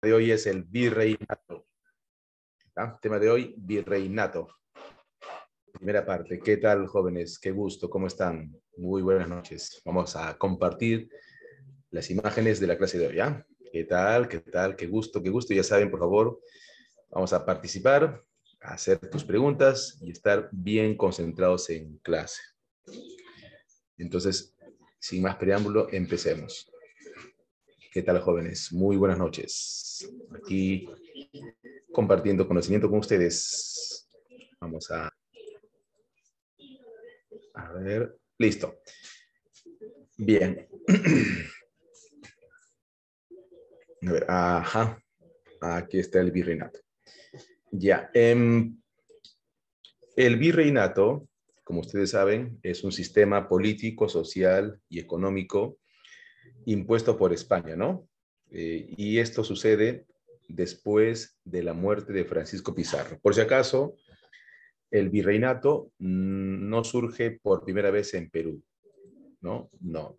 de hoy es el virreinato. ¿Ah? Tema de hoy, virreinato. Primera parte. ¿Qué tal, jóvenes? Qué gusto, ¿cómo están? Muy buenas noches. Vamos a compartir las imágenes de la clase de hoy, ¿ya? ¿Qué tal? ¿Qué tal? Qué gusto, qué gusto. Ya saben, por favor, vamos a participar, a hacer tus preguntas y estar bien concentrados en clase. Entonces, sin más preámbulo, empecemos. ¿Qué tal, jóvenes? Muy buenas noches. Aquí compartiendo conocimiento con ustedes. Vamos a ver. Listo. Bien. A ver, ajá. Aquí está el virreinato. Ya. El virreinato, como ustedes saben, es un sistema político, social y económico impuesto por España, ¿no? Y esto sucede después de la muerte de Francisco Pizarro. Por si acaso, el virreinato no surge por primera vez en Perú, ¿no? No,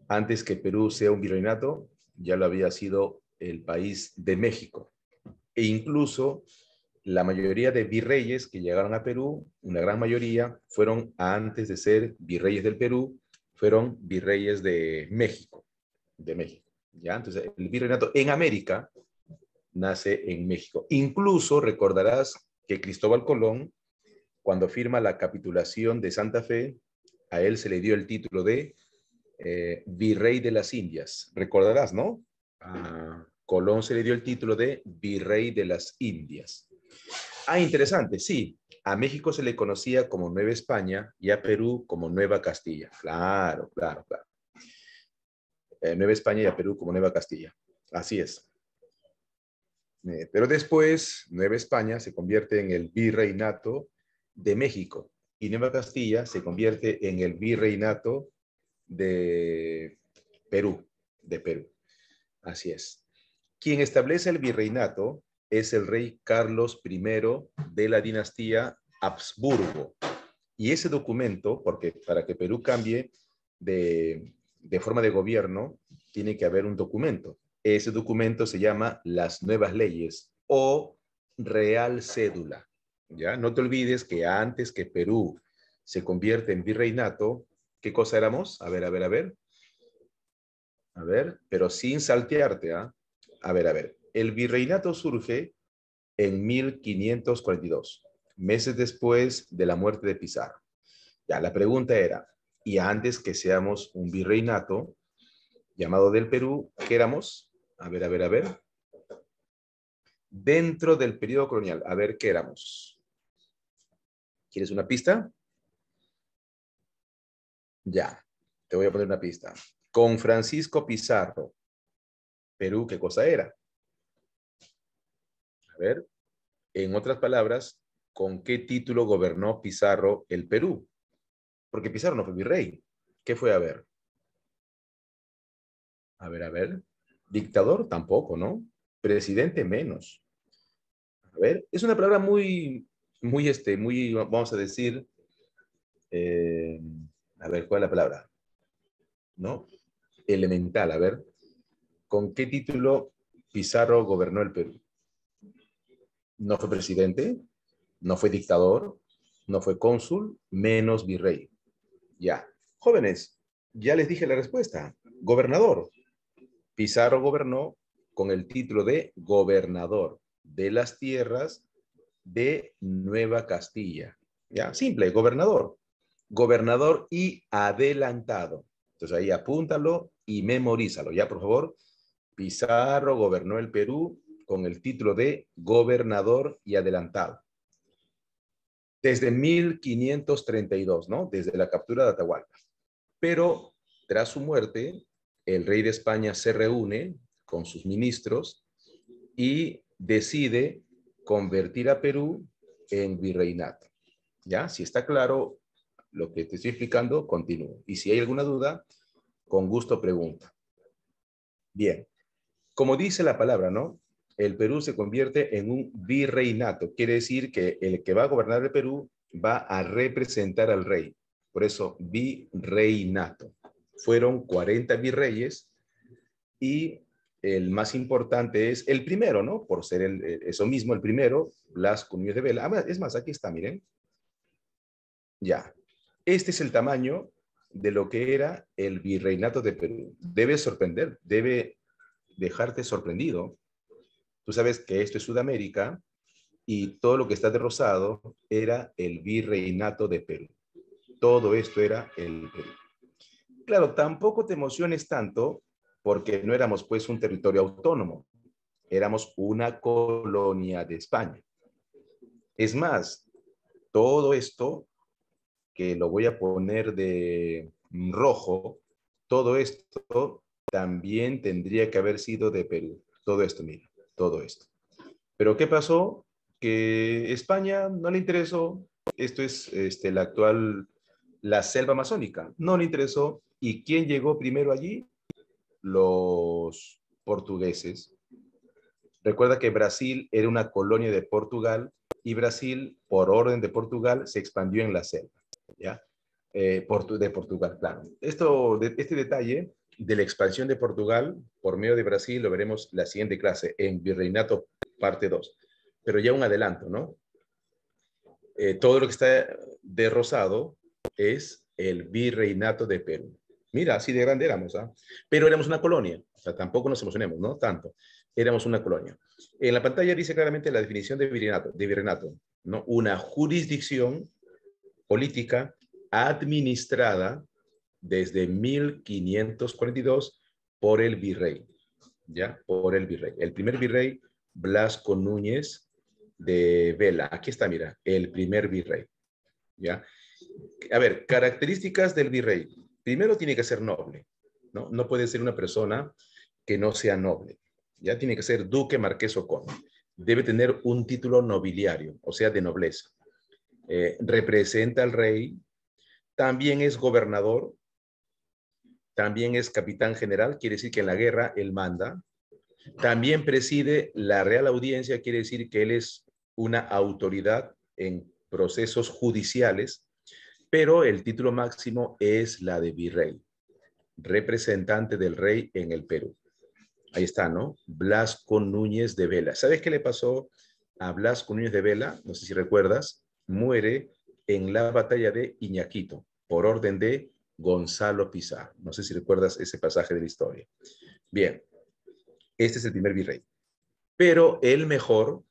antes que Perú sea un virreinato, ya lo había sido el país de México. E incluso la mayoría de virreyes que llegaron a Perú, una gran mayoría, fueron antes de ser virreyes del Perú, fueron virreyes de México, ¿ya? Entonces, el virreinato en América nace en México. Incluso recordarás que Cristóbal Colón, cuando firma la capitulación de Santa Fe, a él se le dio el título de virrey de las Indias. Recordarás, ¿no? A Colón se le dio el título de virrey de las Indias. Ah, interesante, sí. A México se le conocía como Nueva España y a Perú como Nueva Castilla. Claro, claro, claro. Nueva España y a Perú como Nueva Castilla. Así es. Pero después, Nueva España se convierte en el virreinato de México y Nueva Castilla se convierte en el virreinato de Perú, Así es. Quien establece el virreinato es el rey Carlos I de la dinastía Habsburgo. Y ese documento, porque para que Perú cambie de forma de gobierno, tiene que haber un documento. Ese documento se llama las nuevas leyes o Real Cédula. ¿Ya? No te olvides que antes que Perú se convierte en virreinato, ¿qué cosa éramos? A ver, a ver, a ver. A ver, pero sin saltearte, ¿ah? A ver, a ver. El virreinato surge en 1542, meses después de la muerte de Pizarro. Ya, la pregunta era, y antes que seamos un virreinato llamado del Perú, ¿qué éramos? A ver, a ver, a ver. Dentro del periodo colonial, a ver, ¿qué éramos? ¿Quieres una pista? Ya, te voy a poner una pista. Con Francisco Pizarro, Perú, ¿qué cosa era? A ver, en otras palabras, ¿con qué título gobernó Pizarro el Perú? Porque Pizarro no fue virrey. ¿Qué fue a ver? A ver, a ver. Dictador tampoco, ¿no? Presidente menos. A ver, es una palabra muy, vamos a decir, eh, a ver, ¿cuál es la palabra? ¿No? Elemental, a ver. ¿Con qué título Pizarro gobernó el Perú? No fue presidente, no fue dictador, no fue cónsul, menos virrey. Ya. Jóvenes, ya les dije la respuesta. Gobernador. Pizarro gobernó con el título de gobernador de las tierras de Nueva Castilla. Ya, simple, gobernador. Gobernador y adelantado. Entonces ahí apúntalo y memorízalo. Ya, por favor. Pizarro gobernó el Perú con el título de gobernador y adelantado. Desde 1532, ¿no? Desde la captura de Atahualpa. Pero tras su muerte, el rey de España se reúne con sus ministros y decide convertir a Perú en virreinato. ¿Ya? Si está claro lo que te estoy explicando, continúo. Y si hay alguna duda, con gusto pregunta. Bien. Como dice la palabra, ¿no? El Perú se convierte en un virreinato. Quiere decir que el que va a gobernar el Perú va a representar al rey. Por eso, virreinato. Fueron 40 virreyes y el más importante es el primero, ¿no? Por ser eso mismo, el primero, Blasco Núñez de Vela. Ah, es más, aquí está, miren. Ya. Este es el tamaño de lo que era el virreinato de Perú. Debe sorprender, debe dejarte sorprendido. Tú sabes que esto es Sudamérica y todo lo que está de rosado era el virreinato de Perú. Todo esto era el Perú. Claro, tampoco te emociones tanto porque no éramos pues un territorio autónomo, éramos una colonia de España. Es más, todo esto, que lo voy a poner de rojo, todo esto también tendría que haber sido de Perú. Todo esto, mira, todo esto. Pero ¿qué pasó? Que España no le interesó, esto es la actual, la selva amazónica, no le interesó. ¿Y quién llegó primero allí? Los portugueses. Recuerda que Brasil era una colonia de Portugal y Brasil, por orden de Portugal, se expandió en la selva, ¿ya? De Portugal, claro. Este detalle de la expansión de Portugal por medio de Brasil lo veremos la siguiente clase, en Virreinato parte 2. Pero ya un adelanto, ¿no? Todo lo que está de rosado es el Virreinato de Perú. Mira, así de grande éramos, ¿ah? Pero éramos una colonia, o sea, tampoco nos emocionemos, ¿no? Tanto. Éramos una colonia. En la pantalla dice claramente la definición de virreinato, ¿no? Una jurisdicción política administrada desde 1542 por el virrey, ¿ya? Por el virrey. El primer virrey, Blasco Núñez de Vela. Aquí está, mira, el primer virrey, ¿ya? A ver, características del virrey. Primero tiene que ser noble, ¿no? No puede ser una persona que no sea noble. Ya tiene que ser duque, marqués o conde. Debe tener un título nobiliario, o sea, de nobleza. Representa al rey. También es gobernador. También es capitán general, quiere decir que en la guerra él manda. También preside la Real Audiencia, quiere decir que él es una autoridad en procesos judiciales, pero el título máximo es la de virrey, representante del rey en el Perú. Ahí está, ¿no? Blasco Núñez de Vela. ¿Sabes qué le pasó a Blasco Núñez de Vela? No sé si recuerdas, muere en la batalla de Iñaquito, por orden de Gonzalo Pizarro. No sé si recuerdas ese pasaje de la historia. Bien, este es el primer virrey. Pero el mejor,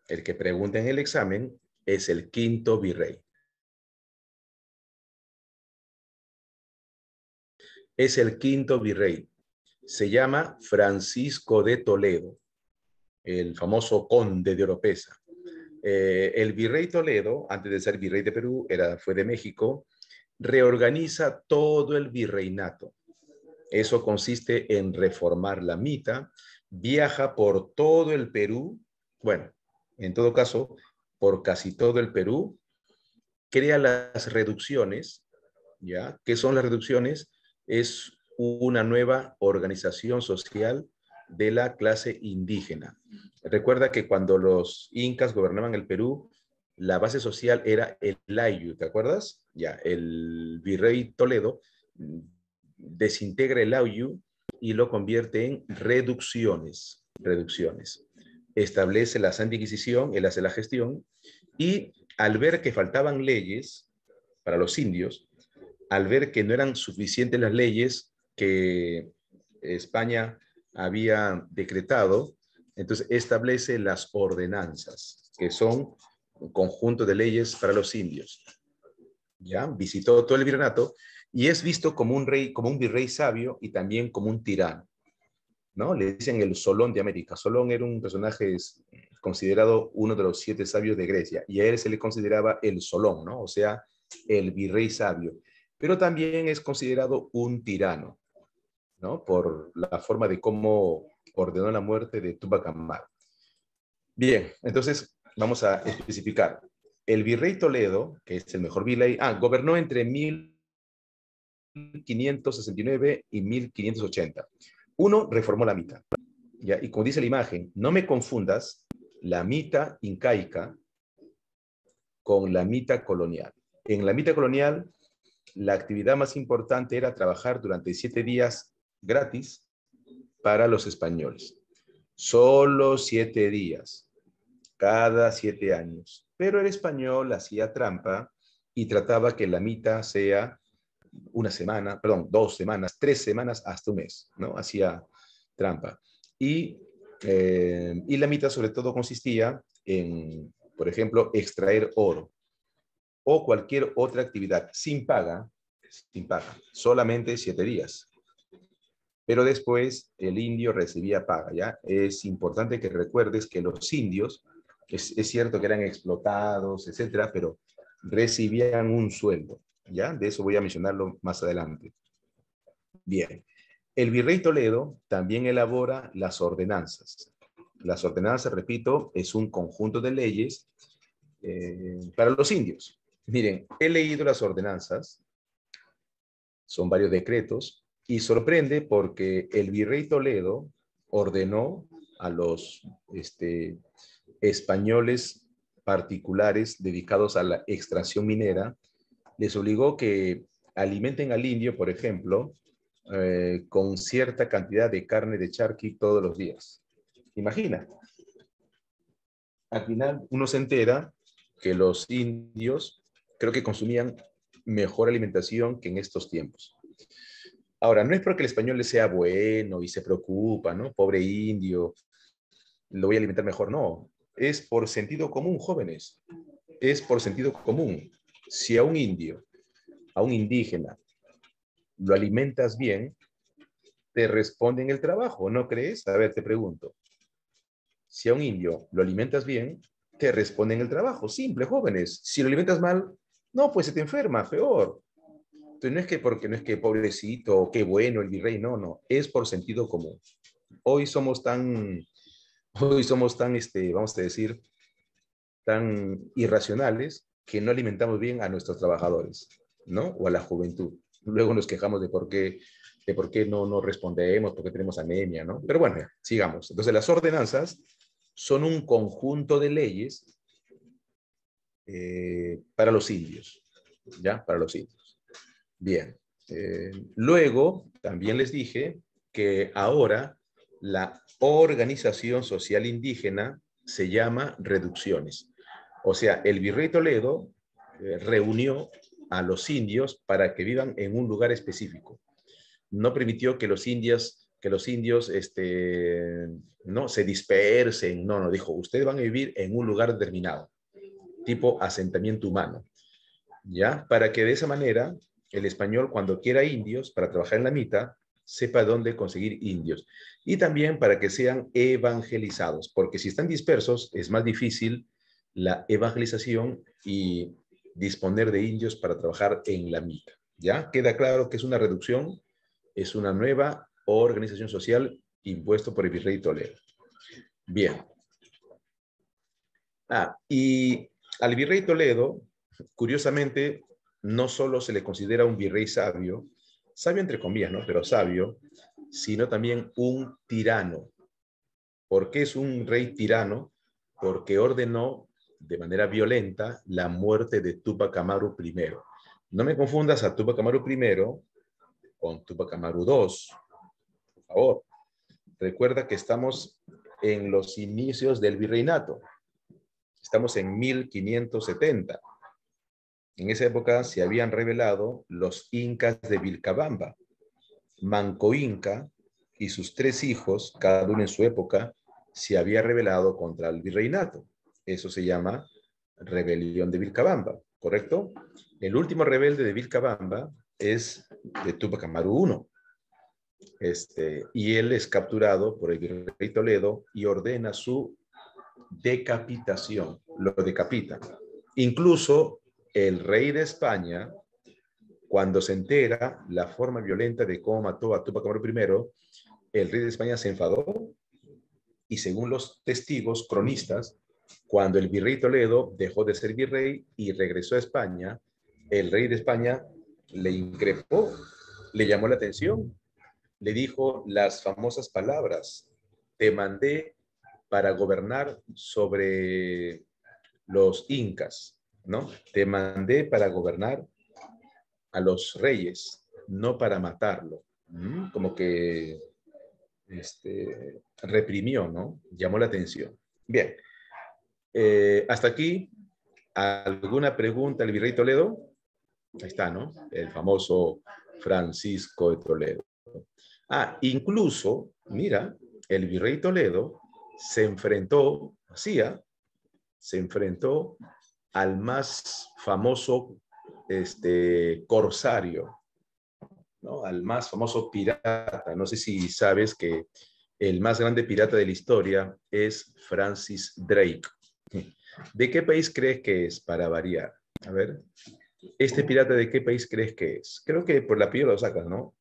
el que pregunta en el examen, es el quinto virrey. Es el quinto virrey. Se llama Francisco de Toledo, el famoso conde de Oropesa. El virrey Toledo, antes de ser virrey de Perú, fue de México, reorganiza todo el virreinato. Eso consiste en reformar la mita, viaja por todo el Perú, bueno, en todo caso, por casi todo el Perú, crea las reducciones, ¿ya? ¿Qué son las reducciones? Es una nueva organización social de la clase indígena. Recuerda que cuando los incas gobernaban el Perú, la base social era el Ayllu, ¿te acuerdas? Ya, el virrey Toledo desintegra el Ayllu y lo convierte en reducciones. Reducciones. Establece la Santa Inquisición, él hace la gestión, y al ver que faltaban leyes para los indios, al ver que no eran suficientes las leyes que España había decretado, entonces establece las ordenanzas, que son un conjunto de leyes para los indios. ¿Ya? Visitó todo el virreinato y es visto como un rey, como un virrey sabio y también como un tirano, ¿no? Le dicen el Solón de América. Solón era un personaje considerado uno de los 7 sabios de Grecia y a él se le consideraba el Solón, ¿no? O sea, el virrey sabio. Pero también es considerado un tirano, ¿no? Por la forma de cómo ordenó la muerte de Tupac Amaru. Bien, entonces vamos a especificar. El virrey Toledo, que es el mejor virrey, gobernó entre 1569 y 1580. Uno, reformó la mita. ¿Ya? Y como dice la imagen, no me confundas la mita incaica con la mita colonial. En la mita colonial, la actividad más importante era trabajar durante 7 días gratis para los españoles. Solo 7 días, cada 7 años. Pero el español hacía trampa y trataba que la mitad sea una semana, perdón, 2 semanas, 3 semanas, hasta un mes, ¿no? Hacía trampa. Y la mitad sobre todo consistía en, por ejemplo, extraer oro o cualquier otra actividad sin paga, solamente 7 días. Pero después el indio recibía paga, ¿ya? Es importante que recuerdes que los indios, es cierto que eran explotados, etcétera, pero recibían un sueldo, ¿ya? De eso voy a mencionarlo más adelante. Bien, el virrey Toledo también elabora las ordenanzas. Las ordenanzas, repito, es un conjunto de leyes para los indios. Miren, he leído las ordenanzas, son varios decretos, y sorprende porque el virrey Toledo ordenó a los españoles particulares dedicados a la extracción minera, les obligó que alimenten al indio, por ejemplo, con cierta cantidad de carne de charqui todos los días. Imagina, al final uno se entera que los indios creo que consumían mejor alimentación que en estos tiempos. Ahora, no es porque el español le sea bueno y se preocupa, ¿no? Pobre indio, lo voy a alimentar mejor, no. Es por sentido común, jóvenes. Es por sentido común. Si a un indio, a un indígena, lo alimentas bien, te responden el trabajo, ¿no crees? A ver, te pregunto. Si a un indio lo alimentas bien, te responden el trabajo. Simple, jóvenes. Si lo alimentas mal, no, pues se te enferma, peor. Entonces, no es que porque no es que pobrecito o qué bueno el virrey, no, no. Es por sentido común. Hoy somos tan, vamos a decir, tan irracionales que no alimentamos bien a nuestros trabajadores, ¿no? O a la juventud. Luego nos quejamos de por qué no respondemos, por qué tenemos anemia, ¿no? Pero bueno, sigamos. Entonces, las ordenanzas son un conjunto de leyes para los indios, ¿ya? Para los indios. Bien. Luego, también les dije que ahora la organización social indígena se llama reducciones. O sea, el virrey Toledo reunió a los indios para que vivan en un lugar específico. No permitió que los indios no se dispersen. No, no, dijo, ustedes van a vivir en un lugar determinado, tipo asentamiento humano, ¿ya? Para que de esa manera el español, cuando quiera indios para trabajar en la mitad, sepa dónde conseguir indios. Y también para que sean evangelizados, porque si están dispersos es más difícil la evangelización y disponer de indios para trabajar en la mitad. ¿Ya? Queda claro que es una reducción, es una nueva organización social impuesto por el virrey Toledo. Bien. Y al virrey Toledo, curiosamente, no solo se le considera un virrey sabio, sabio entre comillas, ¿no? Pero sabio, sino también un tirano. ¿Por qué es un rey tirano? Porque ordenó de manera violenta la muerte de Tupac Amaru I. No me confundas a Tupac Amaru I con Tupac Amaru II, por favor. Recuerda que estamos en los inicios del virreinato. Estamos en 1570. En esa época se habían revelado los incas de Vilcabamba. Manco Inca y sus 3 hijos, cada uno en su época, se había rebelado contra el virreinato. Eso se llama rebelión de Vilcabamba, ¿correcto? El último rebelde de Vilcabamba es de Tupac Amaru I. Y él es capturado por el virrey Toledo y ordena su decapitación. Lo decapitan. Incluso el rey de España, cuando se entera la forma violenta de cómo mató a Tupac Amaru I, el rey de España se enfadó y según los testigos cronistas, cuando el virrey Toledo dejó de ser virrey y regresó a España, el rey de España le increpó, le llamó la atención, le dijo las famosas palabras: te mandé para gobernar sobre los incas, ¿no? Te mandé para gobernar a los reyes, no para matarlo. Como que reprimió, ¿no? Llamó la atención. Bien, hasta aquí, ¿alguna pregunta al virrey Toledo? Ahí está, ¿no? El famoso Francisco de Toledo. Ah, incluso, mira, el virrey Toledo se enfrentó, se enfrentó al más famoso corsario, ¿no? Al más famoso pirata. No sé si sabes que el más grande pirata de la historia es Francis Drake. ¿De qué país crees que es, para variar? A ver, ¿este pirata de qué país crees que es? Creo que por el apellido lo sacas, ¿no?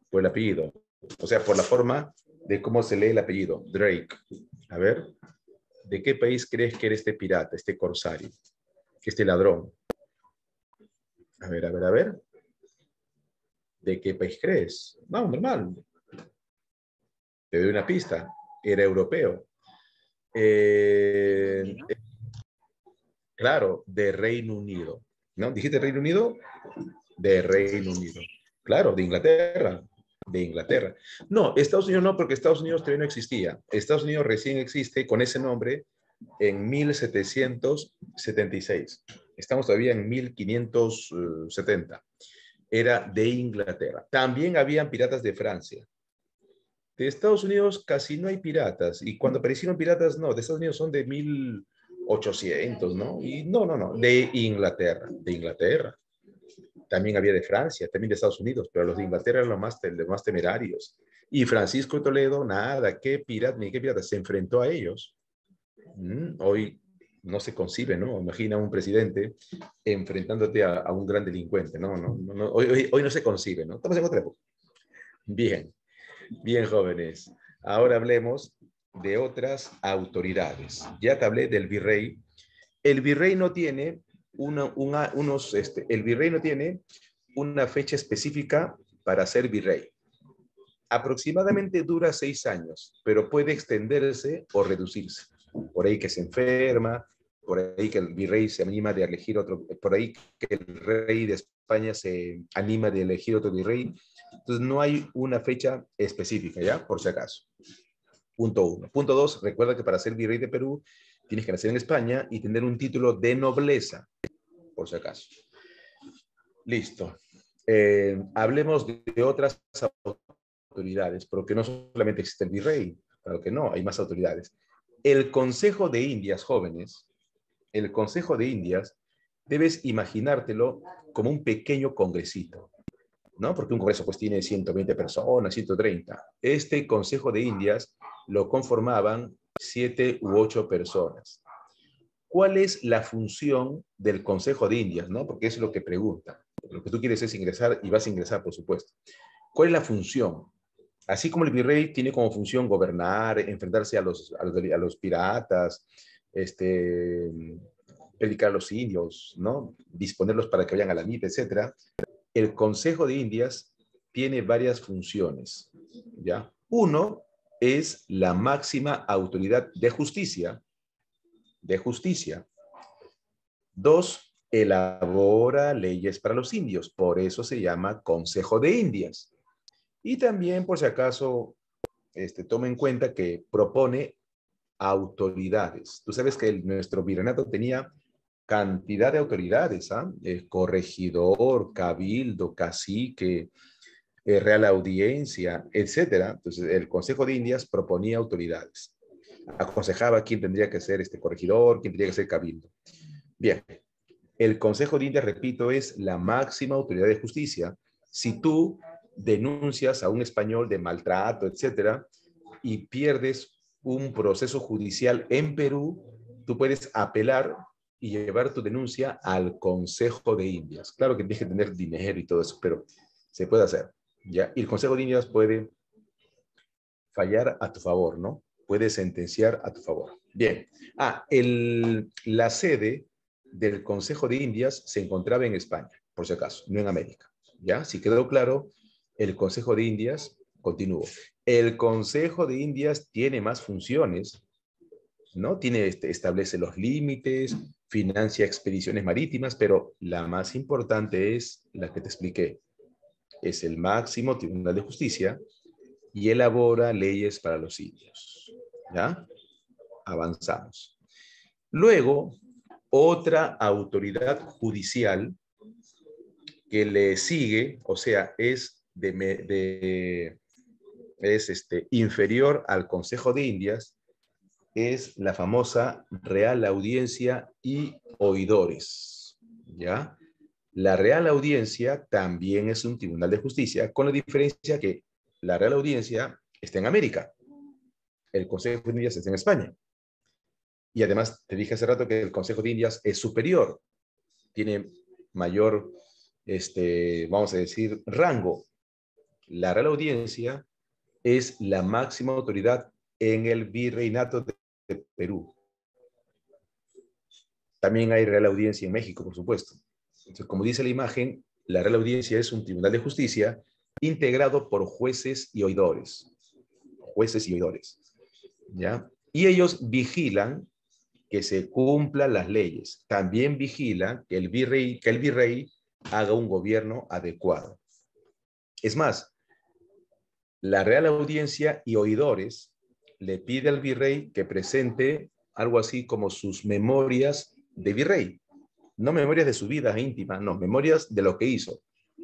Por el apellido. O sea, por la forma de cómo se lee el apellido, Drake. A ver, ¿de qué país crees que era este pirata, este corsario, este ladrón? A ver, a ver, a ver. ¿De qué país crees? No, normal. Te doy una pista. Era europeo. Claro, de Reino Unido. ¿No? ¿Dijiste Reino Unido? De Reino Unido. Claro, de Inglaterra. De Inglaterra. No, Estados Unidos no, porque Estados Unidos todavía no existía. Estados Unidos recién existe con ese nombre en 1776. Estamos todavía en 1570. Era de Inglaterra. También habían piratas de Francia. De Estados Unidos casi no hay piratas. Y cuando aparecieron piratas, no, de Estados Unidos son de 1800, ¿no? Y no, de Inglaterra, de Inglaterra. También había de Francia, también de Estados Unidos, pero los de Inglaterra eran los más temerarios. Y Francisco de Toledo, nada, qué pirata, ni qué pirata, se enfrentó a ellos. Hoy no se concibe, ¿no? Imagina un presidente enfrentándote a un gran delincuente, ¿no? Hoy no se concibe, ¿no? Estamos en otra época. Bien, bien, jóvenes. Ahora hablemos de otras autoridades. Ya te hablé del virrey. El virrey no tiene el virrey no tiene una fecha específica para ser virrey. Aproximadamente dura 6 años, pero puede extenderse o reducirse. Por ahí que se enferma, por ahí que el virrey se anima de elegir otro, por ahí que el rey de España se anima de elegir otro virrey. Entonces no hay una fecha específica, ¿ya? Por si acaso. Punto 1. Punto 2, recuerda que para ser virrey de Perú tienes que nacer en España y tener un título de nobleza, por si acaso. Listo. Hablemos de otras autoridades, porque no solamente existe el virrey, claro que no, hay más autoridades. El Consejo de Indias, jóvenes, el Consejo de Indias, debes imaginártelo como un pequeño congresito, ¿no? Porque un congreso pues tiene 120 personas, 130. Este Consejo de Indias lo conformaban 7 u 8 personas. ¿Cuál es la función del Consejo de Indias, no? Porque eso es lo que pregunta. Lo que tú quieres es ingresar y vas a ingresar, por supuesto. ¿Cuál es la función? Así como el virrey tiene como función gobernar, enfrentarse a los piratas, predicar a los indios, ¿no? Disponerlos para que vayan a la MIP, etc. El Consejo de Indias tiene varias funciones, ¿ya? Uno es la máxima autoridad de justicia. Dos, elabora leyes para los indios, por eso se llama Consejo de Indias. Y también, por si acaso, toma en cuenta que propone autoridades. Tú sabes que nuestro virreinato tenía cantidad de autoridades, ¿ah? Corregidor, cabildo, cacique, real audiencia, etcétera. Entonces, el Consejo de Indias proponía autoridades. Aconsejaba quién tendría que ser corregidor, quién tendría que ser cabildo. Bien, el Consejo de Indias, repito, es la máxima autoridad de justicia. Si tú denuncias a un español de maltrato, etcétera, y pierdes un proceso judicial en Perú, tú puedes apelar y llevar tu denuncia al Consejo de Indias. Claro que tienes que tener dinero y todo eso, pero se puede hacer, ¿ya? Y el Consejo de Indias puede fallar a tu favor, ¿no? Puede sentenciar a tu favor. Bien. La sede del Consejo de Indias se encontraba en España, por si acaso, no en América. ¿Ya? Si quedó claro, el Consejo de Indias, continúo. El Consejo de Indias tiene más funciones, ¿no? Establece los límites, financia expediciones marítimas, pero la más importante es la que te expliqué. Es el máximo tribunal de justicia y elabora leyes para los indios. ¿Ya? Avanzamos. Luego, otra autoridad judicial que le sigue, o sea, es inferior al Consejo de Indias, es la famosa Real Audiencia y Oidores. ¿Ya? La Real Audiencia también es un tribunal de justicia, con la diferencia que la Real Audiencia está en América, el Consejo de Indias está en España. Y además, te dije hace rato que el Consejo de Indias es superior, tiene mayor, vamos a decir, rango. La Real Audiencia es la máxima autoridad en el virreinato de Perú. También hay Real Audiencia en México, por supuesto. Entonces, como dice la imagen, la Real Audiencia es un tribunal de justicia integrado por jueces y oidores. Jueces y oidores. ¿Ya? Y ellos vigilan que se cumplan las leyes. También vigilan que el virrey haga un gobierno adecuado. Es más, la Real Audiencia y oidores le pide al virrey que presente algo así como sus memorias de virrey. No memorias de su vida íntima, no, memorias de lo que hizo,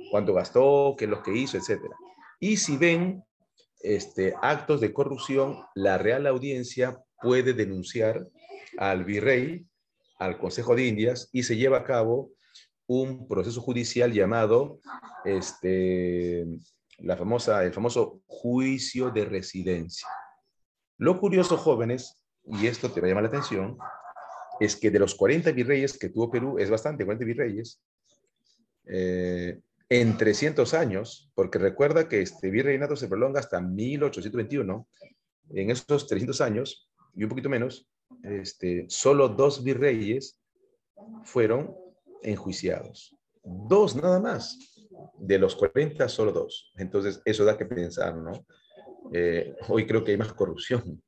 cuánto gastó, qué es lo que hizo, etc. Y si ven actos de corrupción, la Real Audiencia puede denunciar al virrey, al Consejo de Indias, y se lleva a cabo un proceso judicial llamado el famoso juicio de residencia. Lo curioso, jóvenes, y esto te va a llamar la atención, es que de los 40 virreyes que tuvo Perú, es bastante, 40 virreyes, en 300 años, porque recuerda que este virreinato se prolonga hasta 1821, en esos 300 años, y un poquito menos, solo 2 virreyes fueron enjuiciados. 2 nada más. De los 40, solo 2. Entonces, eso da que pensar, ¿no? Hoy creo que hay más corrupción,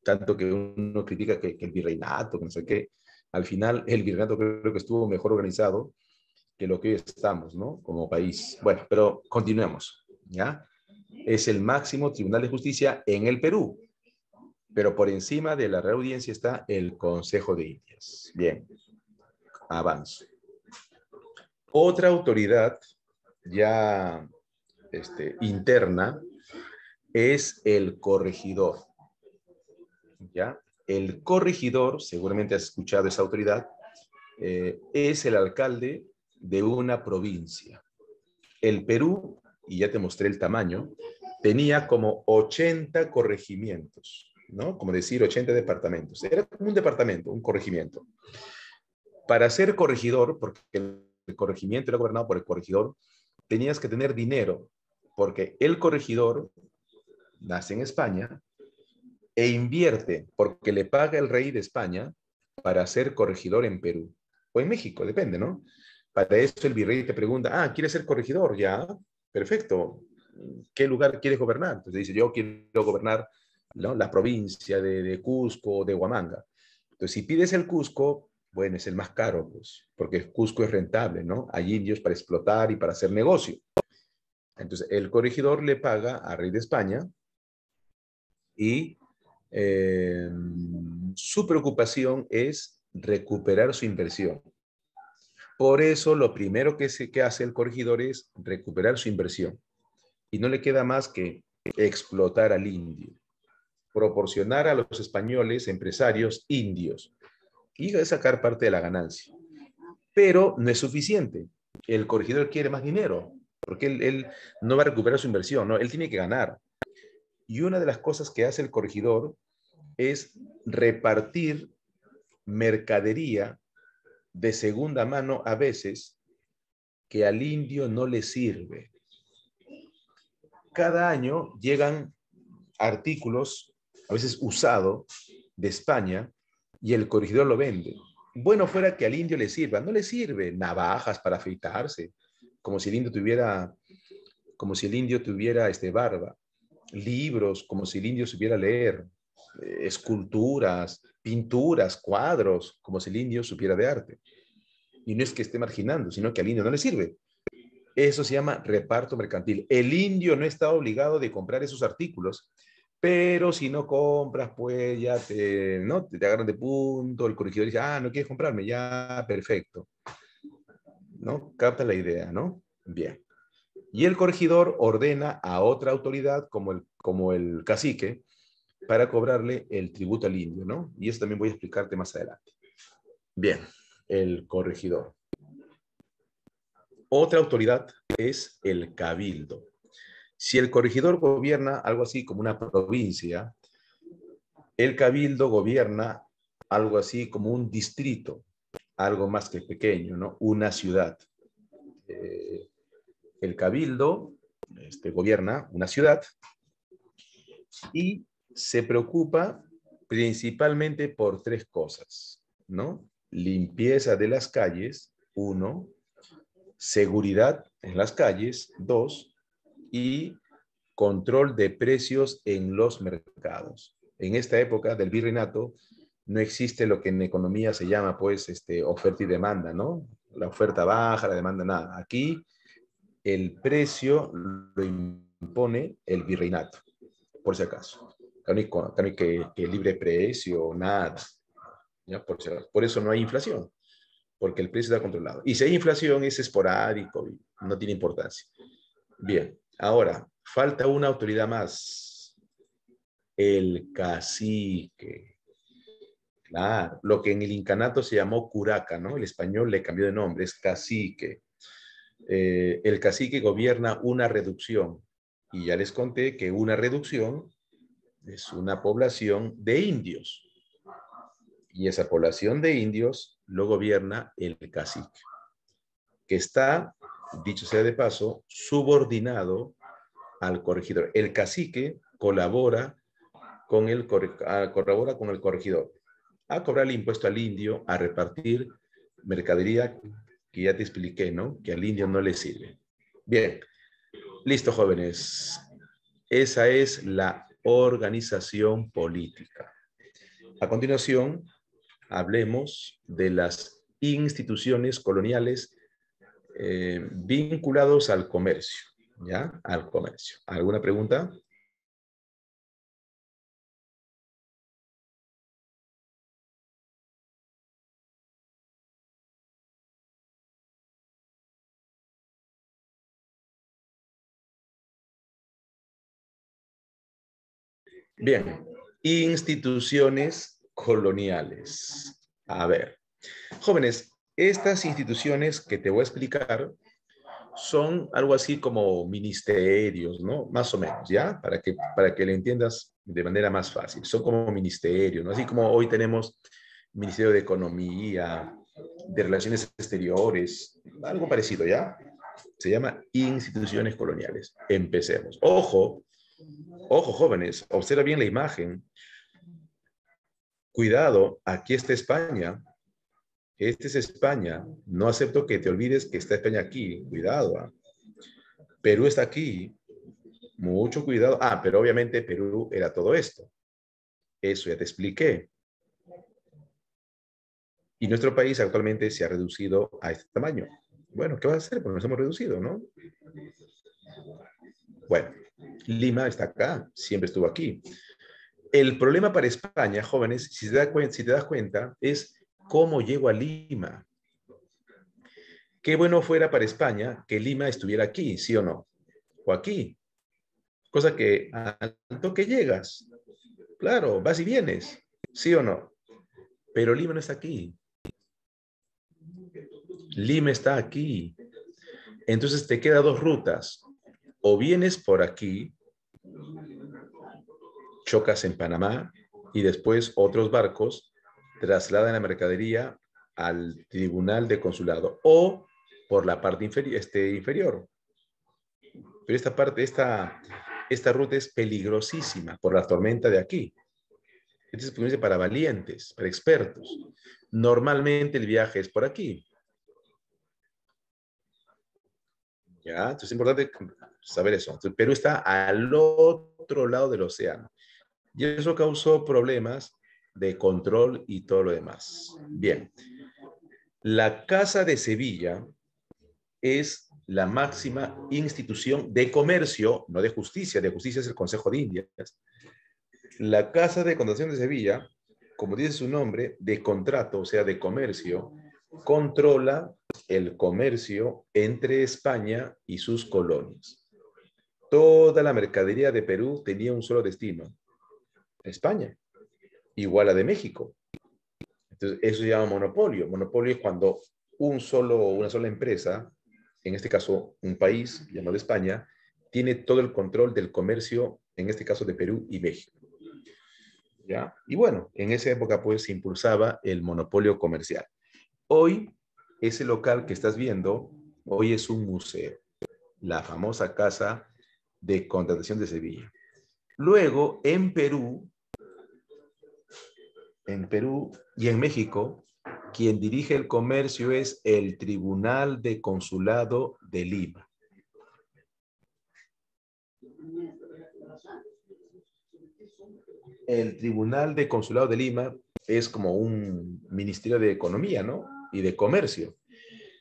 tanto que uno critica que el virreinato, que no sé qué. Al final, el virreinato creo que estuvo mejor organizado que lo que hoy estamos, ¿no? Como país. Bueno, pero continuemos, ¿ya? Es el máximo tribunal de justicia en el Perú, pero por encima de la Real Audiencia está el Consejo de Indias. Bien, avanzo. Otra autoridad ya interna es el corregidor, ¿ya? El corregidor, seguramente has escuchado esa autoridad, es el alcalde de una provincia. El Perú, y ya te mostré el tamaño, tenía como 80 corregimientos, ¿no? Como decir 80 departamentos. Era como un departamento, un corregimiento. Para ser corregidor, porque el corregimiento era gobernado por el corregidor, tenías que tener dinero, porque el corregidor nace en España e invierte, porque le paga el rey de España para ser corregidor en Perú, o en México, depende, ¿no? Para eso el virrey te pregunta, ¿quieres ser corregidor? Ya, perfecto. ¿Qué lugar quieres gobernar? Entonces dice, yo quiero gobernar, ¿no?, la provincia de Cusco o de Huamanga. Entonces, si pides el Cusco, bueno, es el más caro, pues, porque Cusco es rentable, ¿no? Hay indios para explotar y para hacer negocio. Entonces, el corregidor le paga al rey de España y su preocupación es recuperar su inversión. Por eso, lo primero que hace el corregidor es recuperar su inversión. Y no le queda más que explotar al indio, proporcionar a los españoles empresarios indios y sacar parte de la ganancia. Pero no es suficiente. El corregidor quiere más dinero, porque él no va a recuperar su inversión, ¿no? Él tiene que ganar. Y una de las cosas que hace el corregidor es repartir mercadería de segunda mano a veces que al indio no le sirve. Cada año llegan artículos, a veces usados, de España, y el corregidor lo vende. Bueno, fuera que al indio le sirva, no le sirve navajas para afeitarse, como si el indio tuviera, barba, libros, como si el indio supiera leer, esculturas, pinturas, cuadros, como si el indio supiera de arte. Y no es que esté marginando, sino que al indio no le sirve. Eso se llama reparto mercantil. El indio no está obligado de comprar esos artículos, pero si no compras, pues ya ¿no? te agarran de punto, el corregidor dice, ah, no quieres comprarme, ya, perfecto. ¿No? Capta la idea, ¿no? Bien. Y el corregidor ordena a otra autoridad, como el cacique, para cobrarle el tributo al indio, ¿no? Y eso también voy a explicarte más adelante. Bien, el corregidor. Otra autoridad es el cabildo. Si el corregidor gobierna algo así como una provincia, el cabildo gobierna algo así como un distrito, algo más que pequeño, ¿no? Una ciudad. Eh, el cabildo gobierna una ciudad y se preocupa principalmente por tres cosas, ¿no? Limpieza de las calles, uno, seguridad en las calles, dos, y control de precios en los mercados. En esta época del virreinato no existe lo que en economía se llama, pues, oferta y demanda, ¿no? La oferta baja, la demanda nada. Aquí el precio lo impone el virreinato, por si acaso. Acá no hay que libre precio, nada. ¿Ya? Por eso no hay inflación, porque el precio está controlado. Y si hay inflación es esporádico y no tiene importancia. Bien, ahora, falta una autoridad más, el cacique. Claro, lo que en el incanato se llamó curaca, ¿no? El español le cambió de nombre, es cacique. El cacique gobierna una reducción. Y ya les conté que una reducción es una población de indios. Y esa población de indios lo gobierna el cacique, que está, dicho sea de paso, subordinado al corregidor. El cacique colabora con el corregidor a cobrar el impuesto al indio, a repartir mercadería que ya te expliqué, ¿no? Que al indio no le sirve. Bien, listo, jóvenes. Esa es la organización política. A continuación, hablemos de las instituciones coloniales vinculados al comercio, ¿ya? Al comercio. ¿Alguna pregunta? Bien, instituciones coloniales. A ver, jóvenes, estas instituciones que te voy a explicar son algo así como ministerios, ¿no? Más o menos, ¿ya? Para que lo entiendas de manera más fácil. Son como ministerios, ¿no? Así como hoy tenemos Ministerio de Economía, de Relaciones Exteriores, algo parecido, ¿ya? Se llama instituciones coloniales. Empecemos. Ojo, ojo, jóvenes, observa bien la imagen. Cuidado, aquí está España. Este es España. No acepto que te olvides que está España aquí. Cuidado. ¿Ah? Perú está aquí. Mucho cuidado. Ah, pero obviamente Perú era todo esto. Eso ya te expliqué. Y nuestro país actualmente se ha reducido a este tamaño. Bueno, ¿qué va a hacer? Pues nos hemos reducido, ¿no? Bueno, Lima está acá, siempre estuvo aquí. El problema para España, jóvenes, si te das cuenta, es cómo llego a Lima. Qué bueno fuera para España que Lima estuviera aquí, ¿sí o no? O aquí. Cosa que al toque llegas. Claro, vas y vienes, ¿sí o no? Pero Lima no está aquí. Lima está aquí. Entonces te quedan dos rutas. O vienes por aquí, chocas en Panamá y después otros barcos trasladan la mercadería al tribunal de consulado o por la parte inferior. Pero esta ruta es peligrosísima por la tormenta de aquí. Entonces, pues, para valientes, para expertos. Normalmente el viaje es por aquí. ¿Ya? Entonces es importante saber eso. Entonces, Perú está al otro lado del océano. Y eso causó problemas de control y todo lo demás. Bien. La Casa de Sevilla es la máxima institución de comercio, no de justicia es el Consejo de Indias. La Casa de Contratación de Sevilla, como dice su nombre, de contrato, o sea, de comercio, controla el comercio entre España y sus colonias. Toda la mercadería de Perú tenía un solo destino, España, igual a de México. Entonces, eso se llama monopolio. Monopolio es cuando una sola empresa, en este caso un país llamado España, tiene todo el control del comercio, en este caso de Perú y México. ¿Ya? Y bueno, en esa época pues se impulsaba el monopolio comercial. Hoy, ese local que estás viendo, hoy es un museo, la famosa Casa de Contratación de Sevilla. Luego, en Perú y en México, quien dirige el comercio es el Tribunal de Consulado de Lima. El Tribunal de Consulado de Lima es como un ministerio de economía, ¿no? Y de comercio.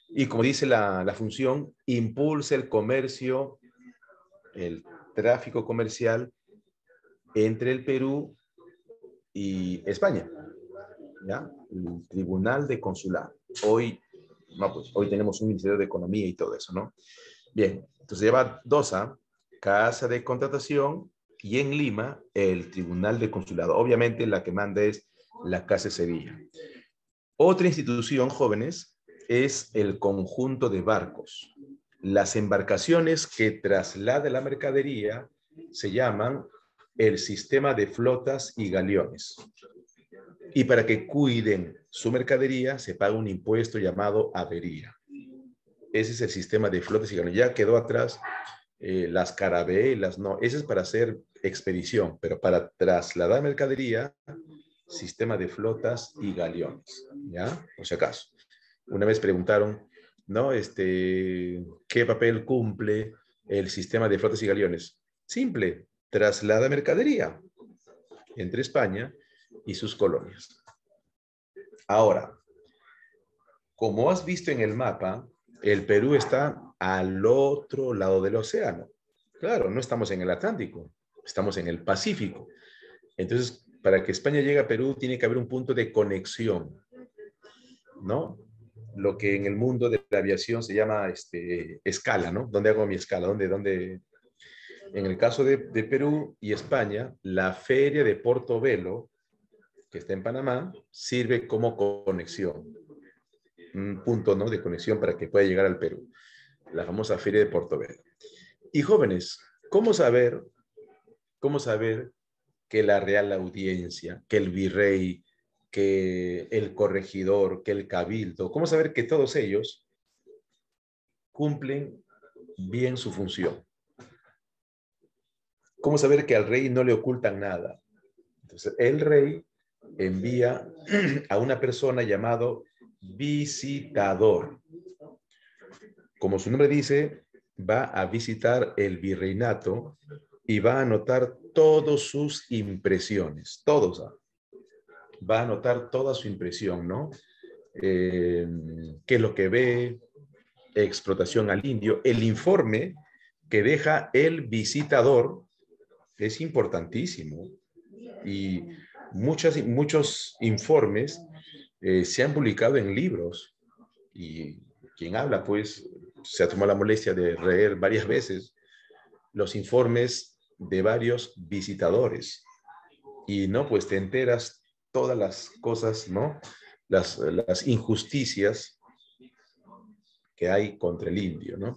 Y como dice la función, impulsa el comercio, el tráfico comercial entre el Perú y España. ¿Ya? El Tribunal de Consulado. Hoy tenemos un Ministerio de Economía y todo eso, ¿no? Bien, entonces lleva DOSA, Casa de Contratación, y en Lima, el Tribunal de Consulado. Obviamente la que manda es la Casa de Sevilla. Otra institución, jóvenes, es el conjunto de barcos. Las embarcaciones que trasladan la mercadería se llaman el sistema de flotas y galeones. Y para que cuiden su mercadería se paga un impuesto llamado avería. Ese es el sistema de flotas y galeones. Ya quedó atrás las carabelas, no, ese es para hacer expedición, pero para trasladar mercadería, sistema de flotas y galeones, ¿ya? Por si acaso. Una vez preguntaron, ¿no? ¿Qué papel cumple el sistema de flotas y galeones? Simple, traslada mercadería entre España y sus colonias. Ahora, como has visto en el mapa, el Perú está al otro lado del océano. Claro, no estamos en el Atlántico, estamos en el Pacífico. Entonces, para que España llegue a Perú, tiene que haber un punto de conexión, ¿no? Lo que en el mundo de la aviación se llama escala, ¿no? ¿Dónde hago mi escala? ¿Dónde? En el caso de Perú y España, la feria de Portobelo, que está en Panamá, sirve como conexión. Un punto, ¿no?, de conexión para que pueda llegar al Perú. La famosa feria de Portobelo. Y jóvenes, ¿cómo saber que la Real Audiencia, que el virrey, que el corregidor, que el cabildo, cómo saber que todos ellos cumplen bien su función? ¿Cómo saber que al rey no le ocultan nada? Entonces, el rey envía a una persona llamado visitador. Como su nombre dice, va a visitar el virreinato y va a anotar todas sus impresiones, todos. Va a anotar toda su impresión, ¿no? ¿Qué es lo que ve? Explotación al indio. El informe que deja el visitador es importantísimo y muchos informes se han publicado en libros y quien habla pues se ha tomado la molestia de leer varias veces los informes de varios visitadores y no, pues te enteras todas las cosas, ¿no? Las injusticias que hay contra el indio, ¿no?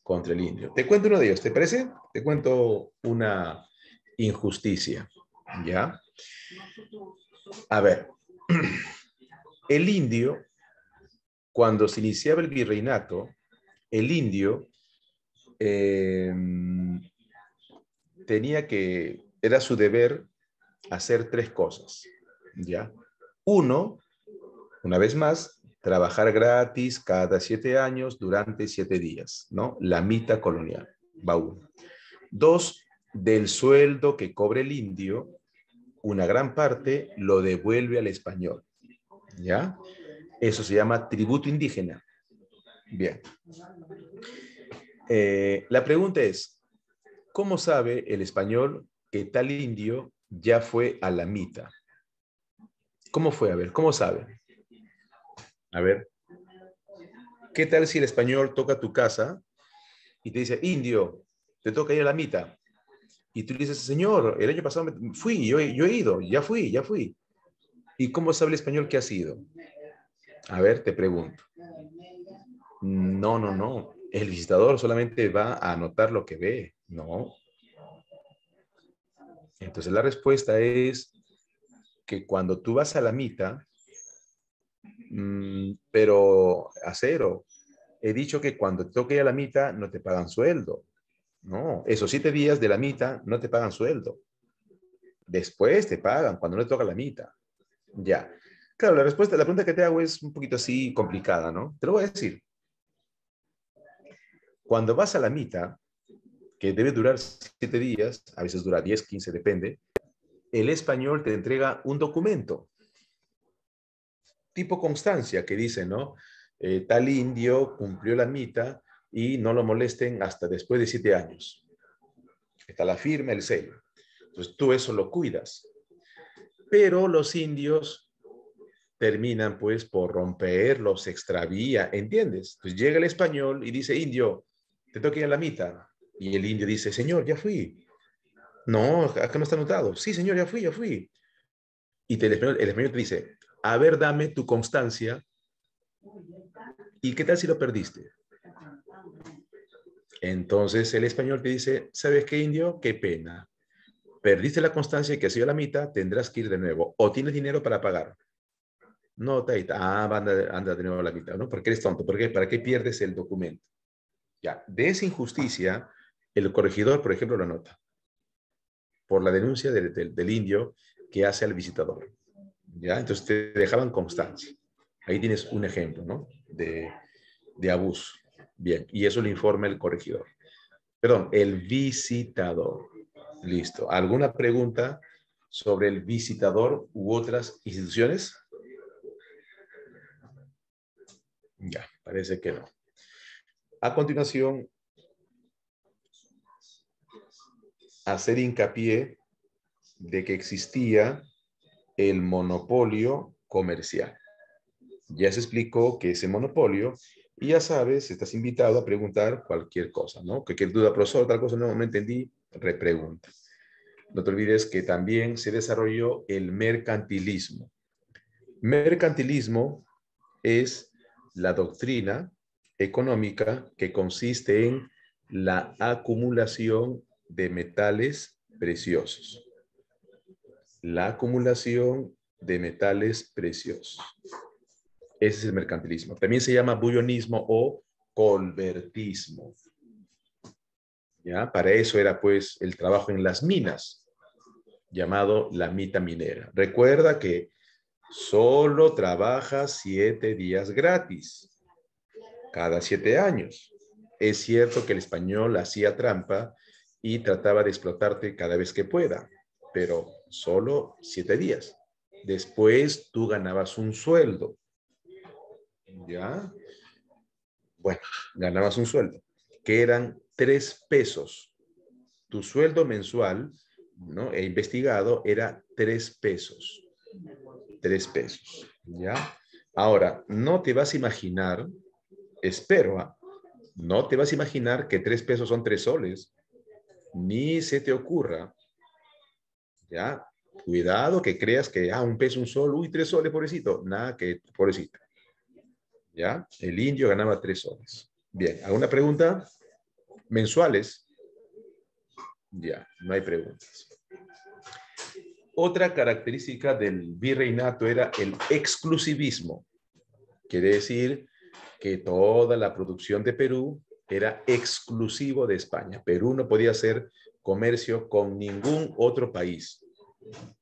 Contra el indio. Te cuento uno de ellos, ¿te parece? Te cuento una injusticia, ¿ya? A ver, el indio, cuando se iniciaba el virreinato, el indio era su deber hacer tres cosas, ¿ya? Uno, una vez más, trabajar gratis cada 7 años durante 7 días, ¿no? La mita colonial, va uno. Dos, del sueldo que cobre el indio, una gran parte lo devuelve al español, ¿ya? Eso se llama tributo indígena. Bien. La pregunta es, ¿cómo sabe el español que tal indio ya fue a la mita? ¿Cómo fue? A ver, ¿cómo sabe? A ver, ¿qué tal si el español toca tu casa y te dice, indio, te toca ir a la mita? Y tú le dices, señor, el año pasado fui, yo he ido, ya fui, ya fui. ¿Y cómo sabe el español que has ido? A ver, te pregunto. No, no, no. El visitador solamente va a anotar lo que ve. No. Entonces la respuesta es que cuando tú vas a la mita, pero a cero, he dicho que cuando te toque ir a la mita no te pagan sueldo. No, esos 7 días de la mita no te pagan sueldo. Después te pagan cuando no te toca la mita. Ya. Claro, la pregunta que te hago es un poquito así complicada, ¿no? Te lo voy a decir. Cuando vas a la mita, que debe durar 7 días, a veces dura 10, 15, depende, el español te entrega un documento, tipo constancia, que dice, ¿no? Tal indio cumplió la mita y no lo molesten hasta después de 7 años. Está la firma, el sello. Entonces tú eso lo cuidas. Pero los indios terminan pues por romperlo, se extravía, ¿entiendes? Pues llega el español y dice, indio, te toca ir a la mita. Y el indio dice, señor, ya fui. No, acá no está anotado. Sí, señor, ya fui, ya fui. Y el español te dice, a ver, dame tu constancia. ¿Y qué tal si lo perdiste? Entonces el español te dice, ¿sabes qué, indio? Qué pena. Perdiste la constancia que ha sido la mitad, tendrás que ir de nuevo. O tienes dinero para pagar. No, Taita. Ah, anda de nuevo a la mitad, ¿no? Porque eres tonto. ¿Por qué? ¿Para qué pierdes el documento? Ya, de esa injusticia, el corregidor, por ejemplo, lo anota por la denuncia del indio que hace al visitador. ¿Ya? Entonces te dejaban constancia. Ahí tienes un ejemplo, ¿no? De abuso. Bien, y eso lo informa el corregidor. Perdón, el visitador. Listo. ¿Alguna pregunta sobre el visitador u otras instituciones? Ya, parece que no. A continuación, hacer hincapié de que existía el monopolio comercial. Ya se explicó que ese monopolio, y ya sabes, estás invitado a preguntar cualquier cosa, ¿no? Cualquier duda, profesor, tal cosa no entendí, repregunta. No te olvides que también se desarrolló el mercantilismo. Mercantilismo es la doctrina económica que consiste en la acumulación de metales preciosos. La acumulación de metales preciosos. Ese es el mercantilismo. También se llama bullonismo o colbertismo. ¿Ya? Para eso era pues el trabajo en las minas, llamado la mita minera. Recuerda que solo trabaja 7 días gratis, cada 7 años. Es cierto que el español hacía trampa y trataba de explotarte cada vez que pueda, pero solo 7 días. Después tú ganabas un sueldo. ¿Ya? Bueno, ganabas un sueldo, que eran 3 pesos. Tu sueldo mensual, ¿no? He investigado, era 3 pesos. 3 pesos, ¿ya? Ahora, no te vas a imaginar, espero, no te vas a imaginar que 3 pesos son 3 soles. Ni se te ocurra, ¿ya? Cuidado que creas que, un peso, un sol, uy, 3 soles, pobrecito. Nada, que pobrecito. ¿Ya? El indio ganaba 3 soles. Bien, ¿alguna pregunta? ¿Mensuales? Ya, no hay preguntas. Otra característica del virreinato era el exclusivismo. Quiere decir que toda la producción de Perú era exclusivo de España. Perú no podía hacer comercio con ningún otro país,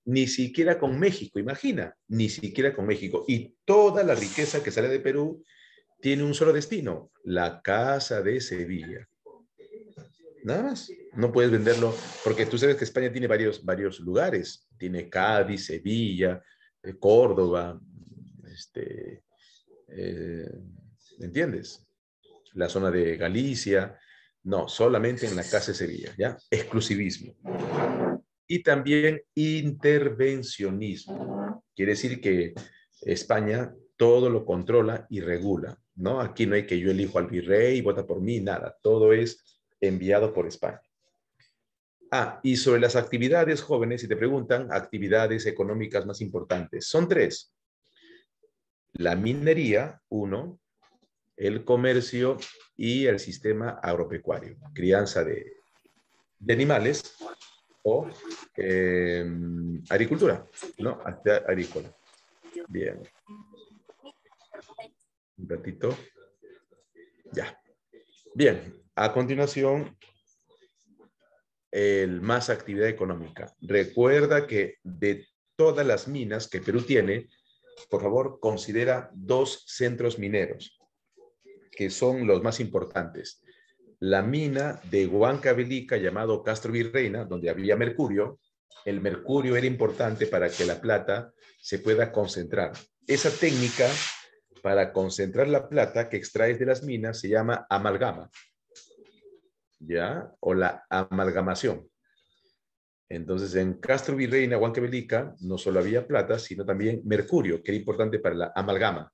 ni siquiera con México, imagina, ni siquiera con México. Y toda la riqueza que sale de Perú tiene un solo destino, la Casa de Sevilla. Nada más. No puedes venderlo, porque tú sabes que España tiene varios lugares. Tiene Cádiz, Sevilla, Córdoba, ¿me entiendes? La zona de Galicia, No, solamente en la Casa de Sevilla, ¿ya? Exclusivismo. Y también intervencionismo. Quiere decir que España todo lo controla y regula, ¿no? Aquí no hay que yo elijo al virrey y vota por mí, nada. Todo es enviado por España. Ah, y sobre las actividades jóvenes, si te preguntan, actividades económicas más importantes, son tres. La minería, uno, el comercio y el sistema agropecuario, crianza de animales o agricultura, ¿no? Actividad agrícola. Bien. Un ratito. Ya. Bien. A continuación, el más actividad económica. Recuerda que de todas las minas que Perú tiene, por favor, considera dos centros mineros, que son los más importantes. La mina de Huancavelica, llamado Castro Virreina, donde había mercurio. El mercurio era importante para que la plata se pueda concentrar. Esa técnica para concentrar la plata que extraes de las minas se llama amalgama, ¿ya? O la amalgamación. Entonces, en Castro Virreina, Huancavelica, no solo había plata, sino también mercurio, que era importante para la amalgama.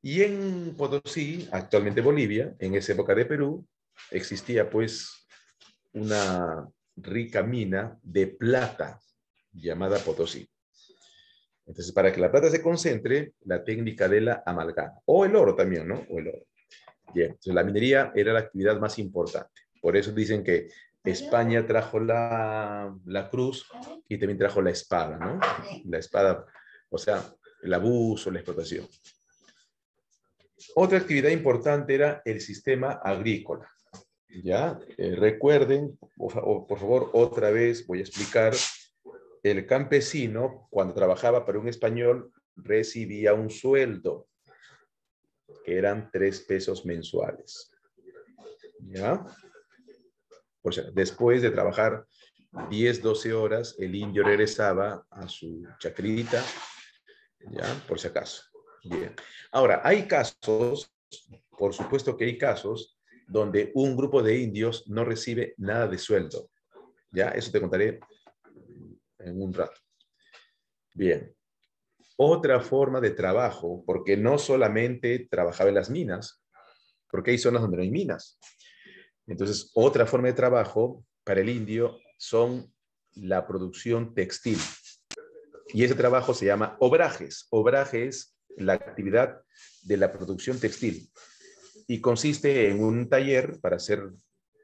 Y en Potosí, actualmente Bolivia, en esa época de Perú, existía pues una rica mina de plata llamada Potosí. Entonces, para que la plata se concentre, la técnica de la amalgama, o el oro también, ¿no? O el oro. Bien, entonces la minería era la actividad más importante. Por eso dicen que España trajo la cruz y también trajo la espada, ¿no? La espada, o sea, el abuso, la explotación. Otra actividad importante era el sistema agrícola. ¿Ya? Recuerden, por favor, otra vez voy a explicar. El campesino, cuando trabajaba para un español, recibía un sueldo, que eran 3 pesos mensuales. ¿Ya? O sea, después de trabajar 10, 12 horas, el indio regresaba a su chacrita, ¿ya? Por si acaso. Bien. Ahora, hay casos, por supuesto que hay casos, donde un grupo de indios no recibe nada de sueldo. ¿Ya? Eso te contaré en un rato. Bien. Otra forma de trabajo, porque no solamente trabajaba en las minas, porque hay zonas donde no hay minas. Entonces, otra forma de trabajo para el indio son la producción textil. Y ese trabajo se llama obrajes. Obraje es la actividad de la producción textil. Y consiste en un taller para hacer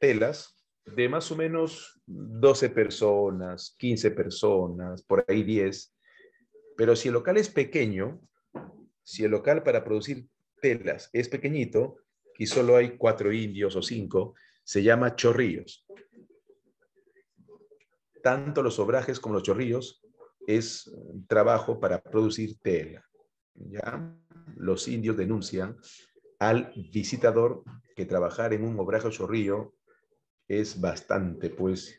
telas de más o menos 12 personas, 15 personas, por ahí 10. Pero si el local es pequeño, si el local para producir telas es pequeñito y solo hay 4 indios o 5, se llama chorrillos. Tanto los obrajes como los chorrillos es trabajo para producir tela. ¿Ya? Los indios denuncian al visitador que trabajar en un obraje o chorrillo es bastante, pues,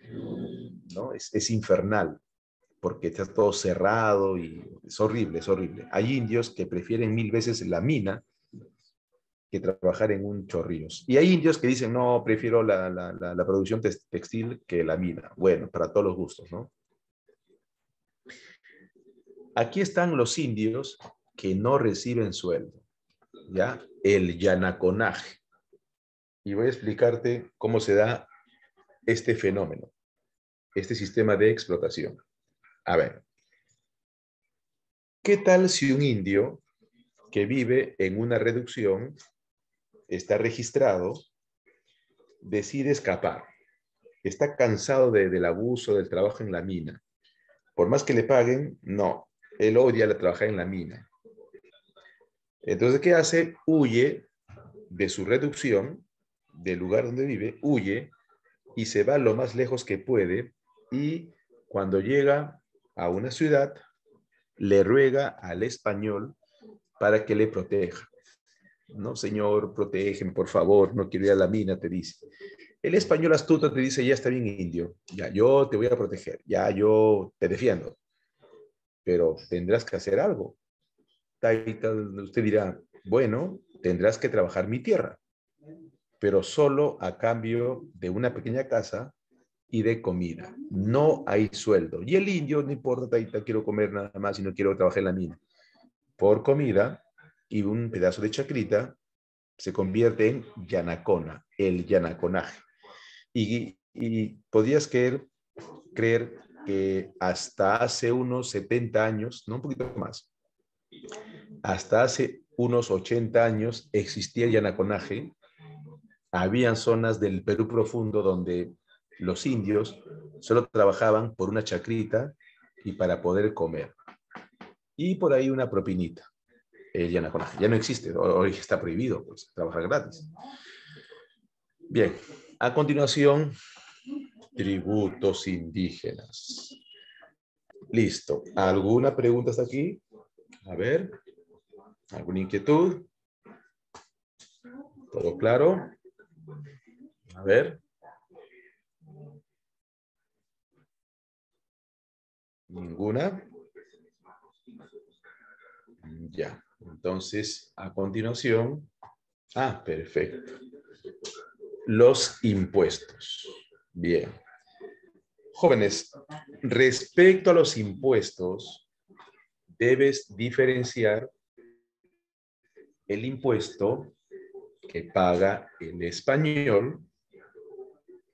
¿no? Es infernal, porque está todo cerrado y es horrible, es horrible. Hay indios que prefieren 1000 veces la mina que trabajar en un chorrillos. Y hay indios que dicen, no, prefiero la producción textil que la mina. Bueno, para todos los gustos, ¿no? Aquí están los indios que no reciben sueldo, ¿ya? El yanaconaje. Y voy a explicarte cómo se da este fenómeno, este sistema de explotación. A ver, ¿qué tal si un indio que vive en una reducción, está registrado, decide escapar? Está cansado del abuso, del trabajo en la mina. Por más que le paguen, no. Él odia trabajar en la mina. Entonces, ¿qué hace? Huye de su reducción, del lugar donde vive, huye y se va lo más lejos que puede, y cuando llega a una ciudad, le ruega al español para que le proteja. No, señor, protégeme, por favor, no quiero ir a la mina, te dice. El español astuto te dice, ya está bien, indio, ya yo te voy a proteger, ya yo te defiendo, pero tendrás que hacer algo. Tal y tal, usted dirá, bueno, tendrás que trabajar mi tierra. pero solo a cambio de una pequeña casa y de comida. No hay sueldo. Y el indio, no importa, taita, quiero comer nada más y no quiero trabajar en la mina. Por comida y un pedazo de chacrita se convierte en yanacona, el yanaconaje. Y podías creer que hasta hace unos 70 años, no un poquito más, hasta hace unos 80 años existía el yanaconaje. Habían zonas del Perú profundo donde los indios solo trabajaban por una chacrita y para poder comer. Y por ahí una propinita. El yanaconaje ya no existe, hoy está prohibido pues, trabajar gratis. Bien, a continuación, tributos indígenas. Listo. ¿Alguna pregunta hasta aquí? A ver, ¿alguna inquietud? ¿Todo claro? A ver. ¿Ninguna? Ya. Entonces, a continuación. Ah, perfecto. Los impuestos. Bien. Jóvenes, respecto a los impuestos, debes diferenciar el impuesto que paga el español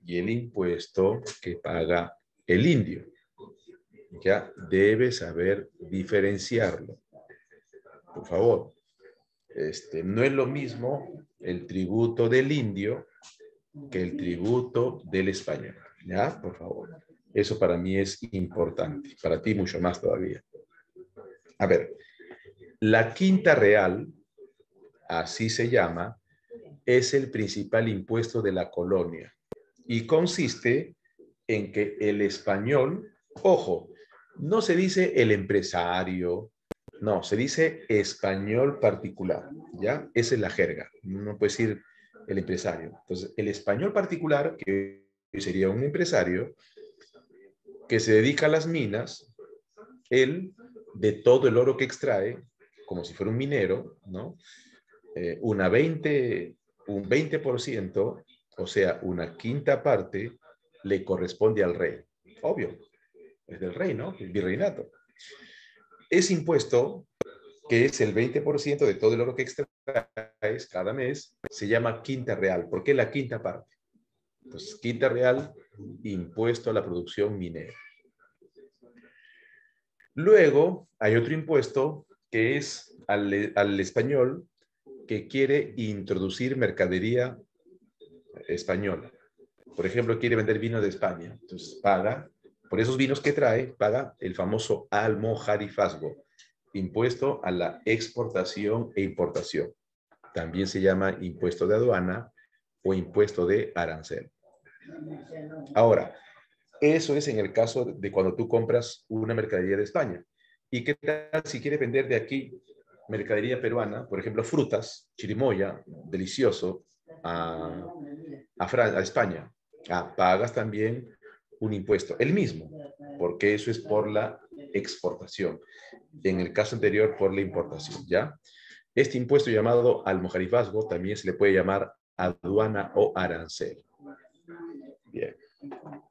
y el impuesto que paga el indio. Ya debes saber diferenciarlo. Por favor, no es lo mismo el tributo del indio que el tributo del español. ¿Ya? Por favor. Eso para mí es importante. Para ti mucho más todavía. A ver, la quinta real, así se llama, es el principal impuesto de la colonia y consiste en que el español, ojo, no se dice el empresario, no, se dice español particular, ¿ya? Esa es la jerga, no puede decir el empresario. Entonces, el español particular, que sería un empresario que se dedica a las minas, él, de todo el oro que extrae, como si fuera un minero, ¿no? Un 20%, o sea, una quinta parte, le corresponde al rey. Obvio, es del rey, ¿no? El virreinato. Ese impuesto, que es el 20% de todo el oro que extraes cada mes, se llama quinta real. ¿Por qué la quinta parte? Entonces, quinta real, impuesto a la producción minera. Luego, hay otro impuesto que es al español que quiere introducir mercadería española. Por ejemplo, quiere vender vino de España. Entonces paga, por esos vinos que trae, paga el famoso almojarifazgo, impuesto a la exportación e importación. También se llama impuesto de aduana o impuesto de arancel. Ahora, eso es en el caso de cuando tú compras una mercadería de España. ¿Y qué tal si quieres vender de aquí mercadería peruana, por ejemplo, frutas, chirimoya, delicioso, a España? Pagas también un impuesto, el mismo, porque eso es por la exportación. En el caso anterior, por la importación, ¿ya? Este impuesto llamado almojarifazgo también se le puede llamar aduana o arancel. Bien.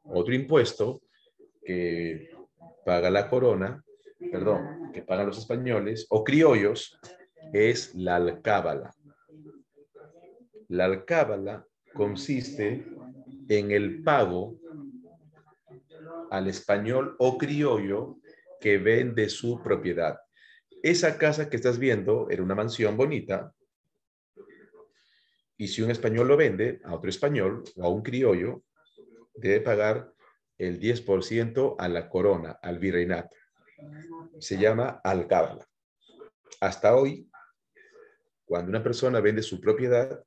Otro impuesto que paga la corona, perdón, que pagan los españoles o criollos, es la alcábala. La alcábala consiste en el pago al español o criollo que vende su propiedad. Esa casa que estás viendo era una mansión bonita y si un español lo vende a otro español o a un criollo, debe pagar el 10% a la corona, al virreinato. Se llama alcábala. Hasta hoy, cuando una persona vende su propiedad,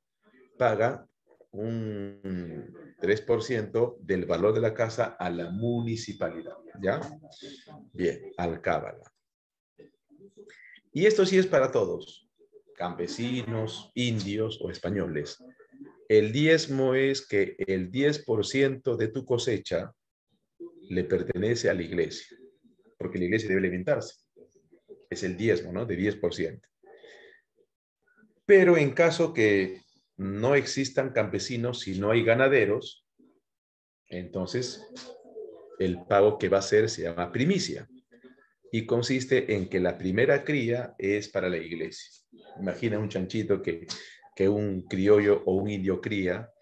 paga un 3% del valor de la casa a la municipalidad. ¿Ya? Bien, alcábala. Y esto sí es para todos, campesinos, indios o españoles. El diezmo es que el 10% de tu cosecha le pertenece a la iglesia, porque la iglesia debe alimentarse. Es el diezmo, ¿no? De 10%. Pero en caso que no existan campesinos si no hay ganaderos, entonces el pago que va a hacer se llama primicia y consiste en que la primera cría es para la iglesia. Imagina un chanchito que un criollo o un indio cría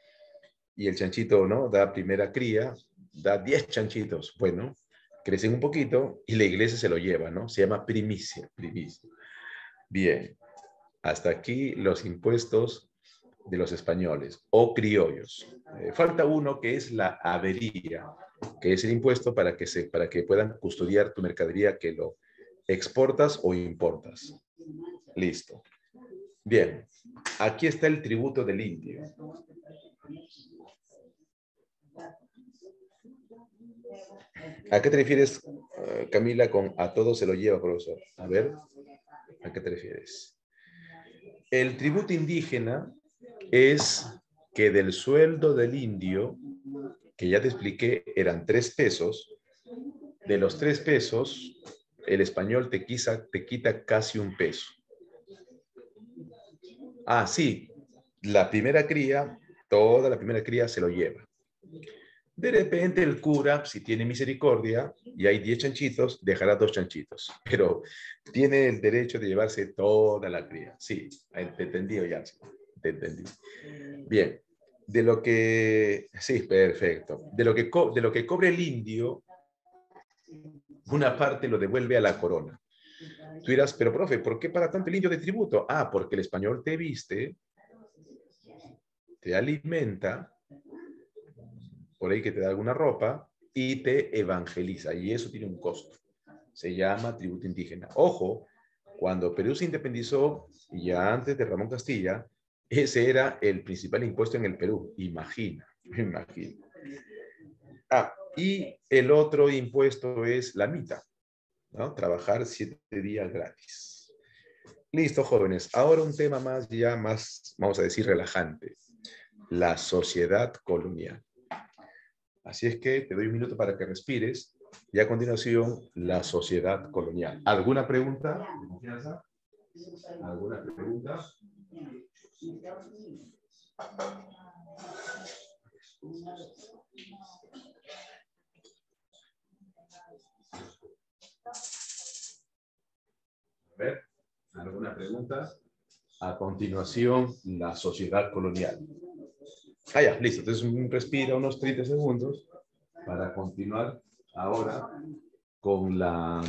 y el chanchito, ¿no? Da primera cría, da 10 chanchitos. Bueno, crecen un poquito y la iglesia se lo lleva, ¿no? Se llama primicia, primicia. Bien, hasta aquí los impuestos de los españoles o criollos. Falta uno que es la avería, que es el impuesto para que puedan custodiar tu mercadería que lo exportas o importas. Listo. Bien, aquí está el tributo del indio. ¿A qué te refieres, Camila, con a todo se lo lleva, profesor? A ver, ¿a qué te refieres? El tributo indígena es que del sueldo del indio, que ya te expliqué, eran 3 pesos, de los 3 pesos, el español te quita casi 1 peso. Ah, sí, la primera cría, toda la primera cría se lo lleva. De repente el cura, si tiene misericordia y hay 10 chanchitos, dejará 2 chanchitos, pero tiene el derecho de llevarse toda la cría. Sí, te entendí ya, te entendí. Bien, de lo que, sí, perfecto. De lo que cobre el indio, una parte lo devuelve a la corona. Tú dirás, pero profe, ¿por qué para tanto el indio de tributo? Ah, porque el español te viste, te alimenta, por ahí que te da alguna ropa, y te evangeliza, y eso tiene un costo. Se llama tributo indígena. Ojo, cuando Perú se independizó, ya antes de Ramón Castilla, ese era el principal impuesto en el Perú. Imagina, imagina. Ah, y el otro impuesto es la mitad, ¿no? Trabajar 7 días gratis. Listo, jóvenes. Ahora un tema más, ya más, vamos a decir, relajante. La sociedad colonial. Así es que te doy un minuto para que respires y a continuación la sociedad colonial. ¿Alguna pregunta? ¿Alguna pregunta? A ver, ¿alguna pregunta? A continuación, la sociedad colonial. Ah, ya, listo. Entonces, respira unos 30 segundos para continuar ahora con la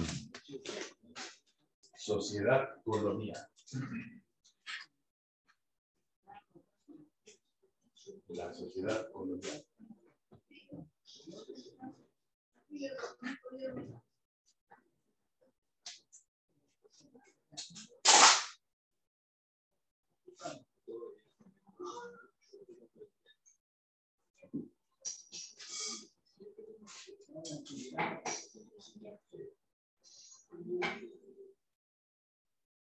sociedad colonial. La sociedad colonial.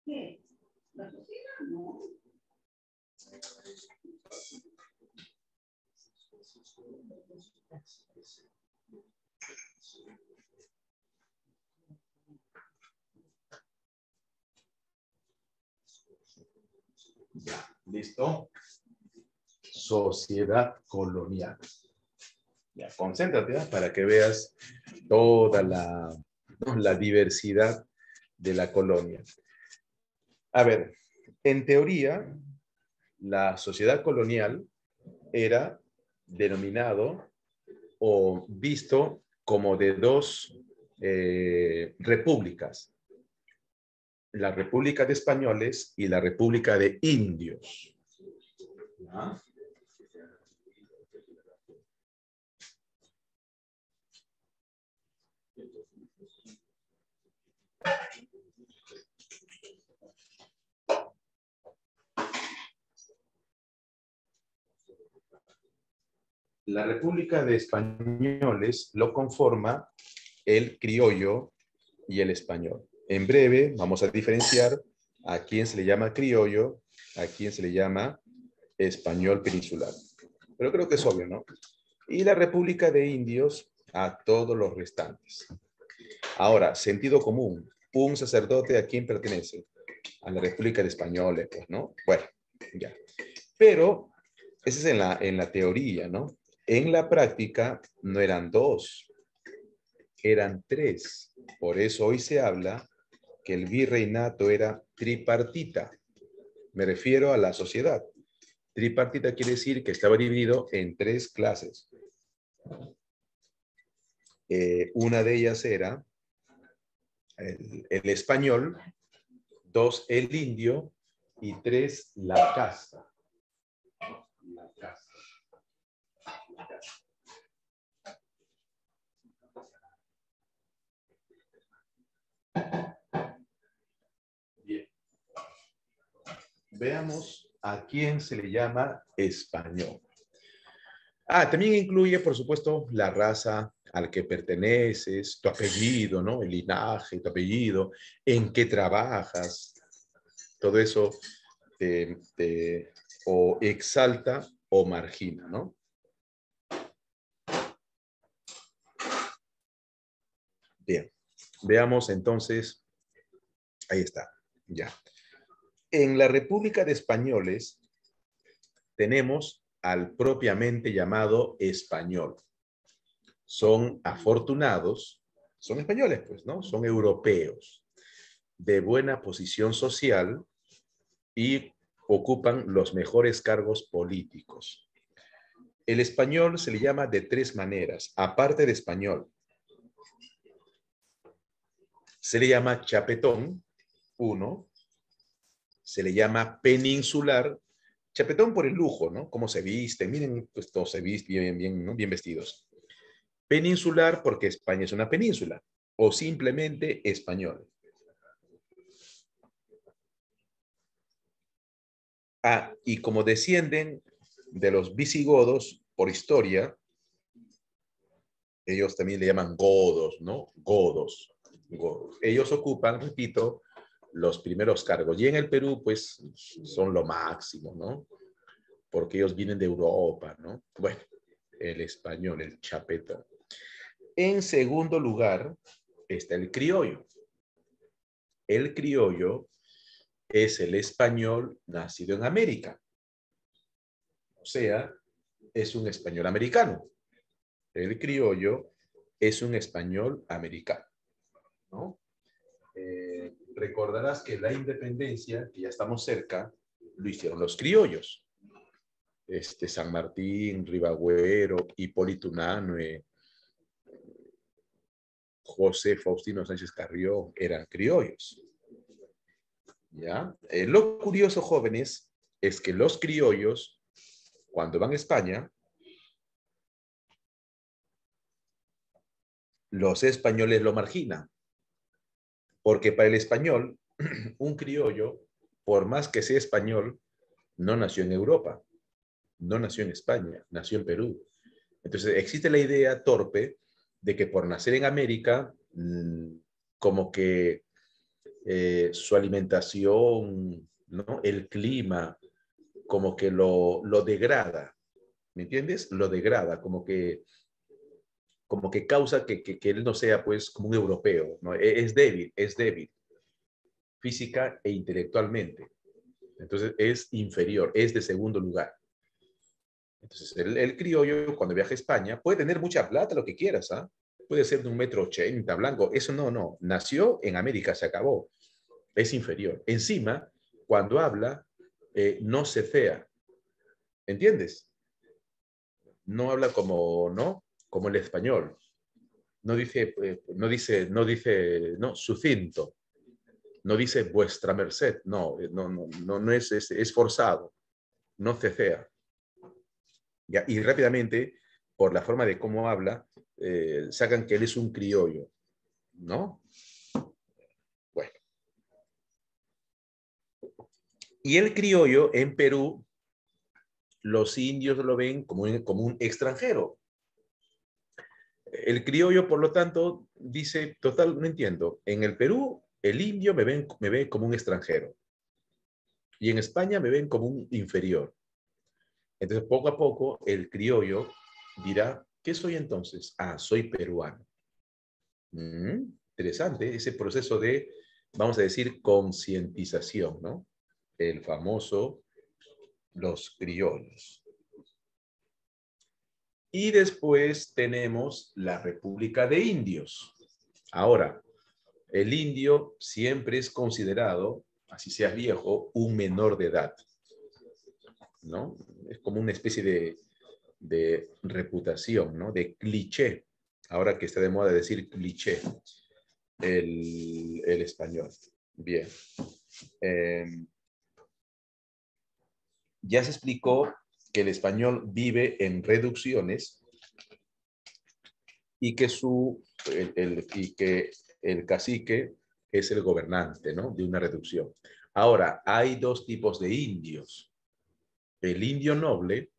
¿Qué? ¿La sociedad? No. Ya, listo. Sociedad colonial. Ya, concéntrate, ¿eh? Para que veas toda la diversidad de la colonia. A ver, en teoría, la sociedad colonial era denominado o visto como de 2 repúblicas. La República de Españoles y la República de Indios. ¿Ah? La República de Españoles lo conforma el criollo y el español. En breve vamos a diferenciar a quién se le llama criollo, a quién se le llama español peninsular. Pero creo que es obvio, ¿no? Y la República de Indios a todos los restantes. Ahora, sentido común. Un sacerdote, ¿a quién pertenece? A la República de Españoles, pues, ¿no? Bueno, ya. Pero Ese es en la teoría, ¿no? En la práctica no eran dos, eran tres. Por eso hoy se habla que el virreinato era tripartita. Me refiero a la sociedad. Tripartita quiere decir que estaba dividido en tres clases. Una de ellas era el español, dos, el indio, y tres, la casta. La casta. Bien. Veamos a quién se le llama español. También incluye, por supuesto, la raza al que perteneces, tu apellido, ¿no? El linaje, tu apellido, en qué trabajas. Todo eso te o exalta o margina, ¿no? Bien, veamos entonces, ahí está, ya. En la República de Españoles tenemos al propiamente llamado español. Son afortunados, son españoles, pues, ¿no? Son europeos, de buena posición social y ocupan los mejores cargos políticos. El español se le llama de tres maneras, aparte de español. Se le llama chapetón, uno, se le llama peninsular, chapetón por el lujo, ¿no? Cómo se viste, miren, pues todos se visten bien, bien, ¿no? Bien vestidos. Peninsular porque España es una península, o simplemente español. Y como descienden de los visigodos por historia, ellos también le llaman godos, ¿no? Godos. Godos. Ellos ocupan, repito, los primeros cargos. Y en el Perú, pues, son lo máximo, ¿no? Porque ellos vienen de Europa, ¿no? Bueno, el español, el chapetón. En segundo lugar está el criollo. El criollo es el español nacido en América. O sea, es un español americano. El criollo es un español americano, ¿no? Recordarás que la independencia, que ya estamos cerca, lo hicieron los criollos. San Martín, Ribagüero, Hipólito Unanue, José Faustino Sánchez Carrió, eran criollos. ¿Ya? Lo curioso, jóvenes, es que los criollos, cuando van a España, los españoles lo marginan. Porque para el español, un criollo, por más que sea español, no nació en Europa, no nació en España, nació en Perú. Entonces existe la idea torpe de que por nacer en América, como que su alimentación, ¿no? El clima, como que lo degrada, ¿me entiendes? Lo degrada, como que causa que él no sea pues como un europeo, ¿no? Es débil, física e intelectualmente. Entonces es inferior, es de segundo lugar. Entonces el criollo cuando viaja a España puede tener mucha plata, lo que quieras, ¿ah? Puede ser de 1,80 m, blanco, eso no, nació en América, se acabó, es inferior. Encima, cuando habla, no cefea, ¿entiendes? No habla como, ¿no? Como el español. No, sucinto. No dice vuestra merced. No es forzado. No cecea. ¿Ya? Y rápidamente, por la forma de cómo habla, sacan que él es un criollo, ¿no? Bueno. Y el criollo en Perú, los indios lo ven como un extranjero. El criollo, por lo tanto, dice, total, no entiendo, en el Perú el indio me ve como un extranjero y en España me ven como un inferior. Entonces, poco a poco, el criollo dirá, ¿qué soy entonces? Soy peruano. Interesante ese proceso de, vamos a decir, concientización, ¿no? El famoso, los criollos. Y después tenemos la República de Indios. Ahora, el indio siempre es considerado, así seas viejo, un menor de edad, ¿no? Es como una especie de reputación, ¿no? De cliché. Ahora que está de moda decir cliché, el español. Bien. Eh, ya se explicó que el español vive en reducciones y que, y que el cacique es el gobernante, ¿no? De una reducción. Ahora, hay dos tipos de indios. El indio noble,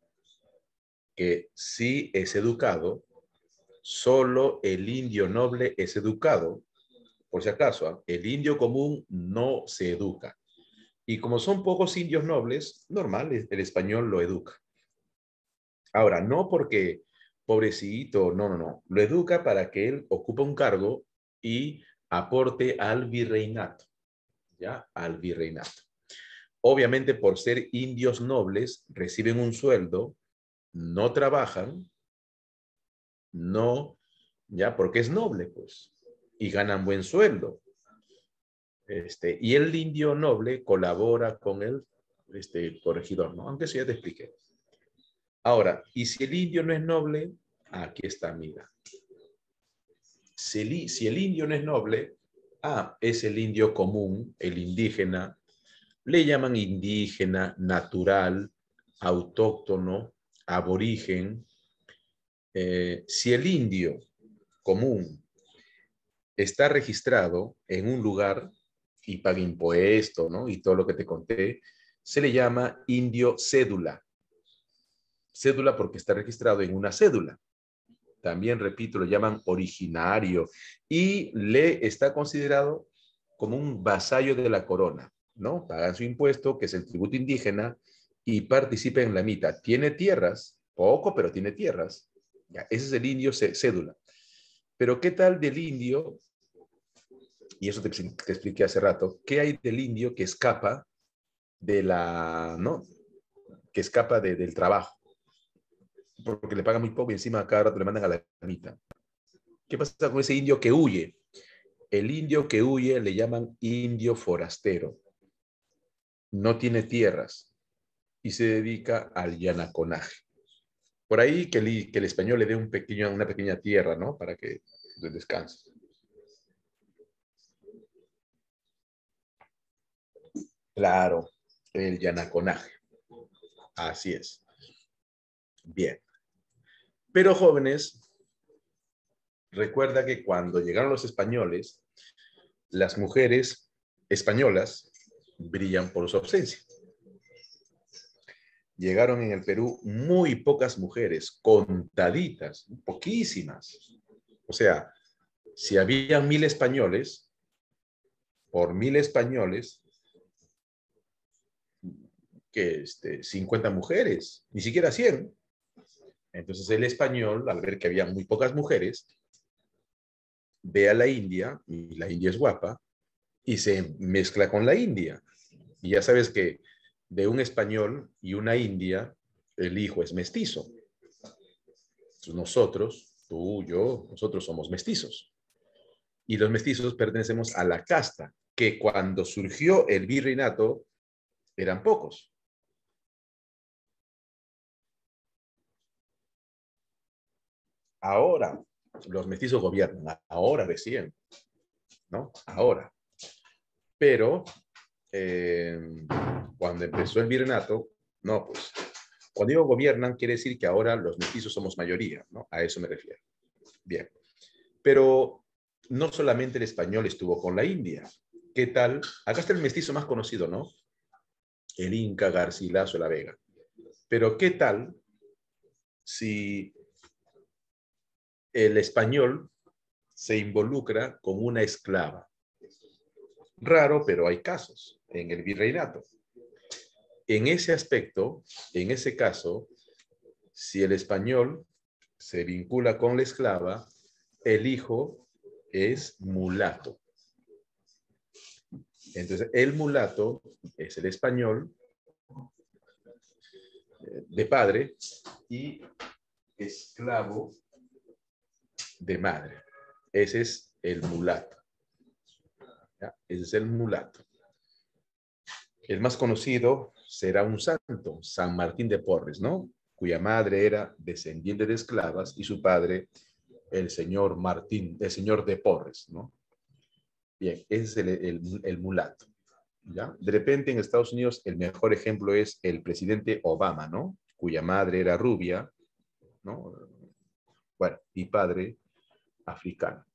que sí es educado, solo el indio noble es educado. Por si acaso, ¿eh? El indio común no se educa. Y como son pocos indios nobles, normal, el español lo educa. Ahora, no porque pobrecito, no, no, no. Lo educa para que él ocupe un cargo y aporte al virreinato, ¿ya? Al virreinato. Obviamente, por ser indios nobles, reciben un sueldo, no trabajan, no, ¿ya? Porque es noble, pues, y ganan buen sueldo. Y el indio noble colabora con el corregidor, ¿no? Aunque eso ya te expliqué. Ahora, ¿y si el indio no es noble? Aquí está, mira. Si el indio no es noble, es el indio común, el indígena. Le llaman indígena, natural, autóctono, aborigen. Si el indio común está registrado en un lugar y paga impuesto, ¿no? Y todo lo que te conté, se le llama indio cédula. Cédula porque está registrado en una cédula. También, repito, lo llaman originario y le está considerado como un vasallo de la corona, ¿no? Pagan su impuesto, que es el tributo indígena, y participa en la mitad. Tiene tierras, poco, pero tiene tierras. Ya, ese es el indio cédula. Pero ¿qué tal del indio? Y eso te expliqué hace rato. ¿Qué hay del indio que escapa de la, ¿no? Que escapa del trabajo? Porque le pagan muy poco y encima cada rato le mandan a la mitad. ¿Qué pasa con ese indio que huye? El indio que huye le llaman indio forastero. No tiene tierras y se dedica al llanaconaje. Por ahí que el español le dé una pequeña tierra, ¿no? Para que descanse. Claro, el llanaconaje. Así es. Bien. Pero jóvenes, recuerda que cuando llegaron los españoles, las mujeres españolas brillan por su ausencia. Llegaron en el Perú muy pocas mujeres, contaditas, poquísimas. O sea, si había 1000 españoles, por 1000 españoles, que 50 mujeres, ni siquiera 100. Entonces el español, al ver que había muy pocas mujeres, ve a la India, y la India es guapa, y se mezcla con la India. Y ya sabes que de un español y una india, el hijo es mestizo. Entonces nosotros, tú, yo, nosotros somos mestizos. Y los mestizos pertenecemos a la casta, que cuando surgió el virreinato eran pocos. Ahora los mestizos gobiernan, ahora recién, ¿no? Ahora. Pero cuando empezó el virreinato, no, pues, cuando digo gobiernan, quiere decir que ahora los mestizos somos mayoría, ¿no? A eso me refiero. Bien. Pero no solamente el español estuvo con la India. ¿Qué tal? Acá está el mestizo más conocido, ¿no? El Inca, Garcilaso, la Vega. Pero ¿qué tal si el español se involucra con una esclava? Raro, pero hay casos en el virreinato. En ese aspecto, en ese caso, si el español se vincula con la esclava, el hijo es mulato. Entonces, el mulato es el español de padre y esclavo de madre. Ese es el mulato. ¿Ya? Ese es el mulato. El más conocido será un santo, San Martín de Porres, ¿no? Cuya madre era descendiente de esclavas y su padre, el señor Martín, el señor de Porres, ¿no? Bien, ese es el mulato. ¿Ya? De repente en Estados Unidos el mejor ejemplo es el presidente Obama, ¿no? Cuya madre era rubia, ¿no? Bueno, y padre africano.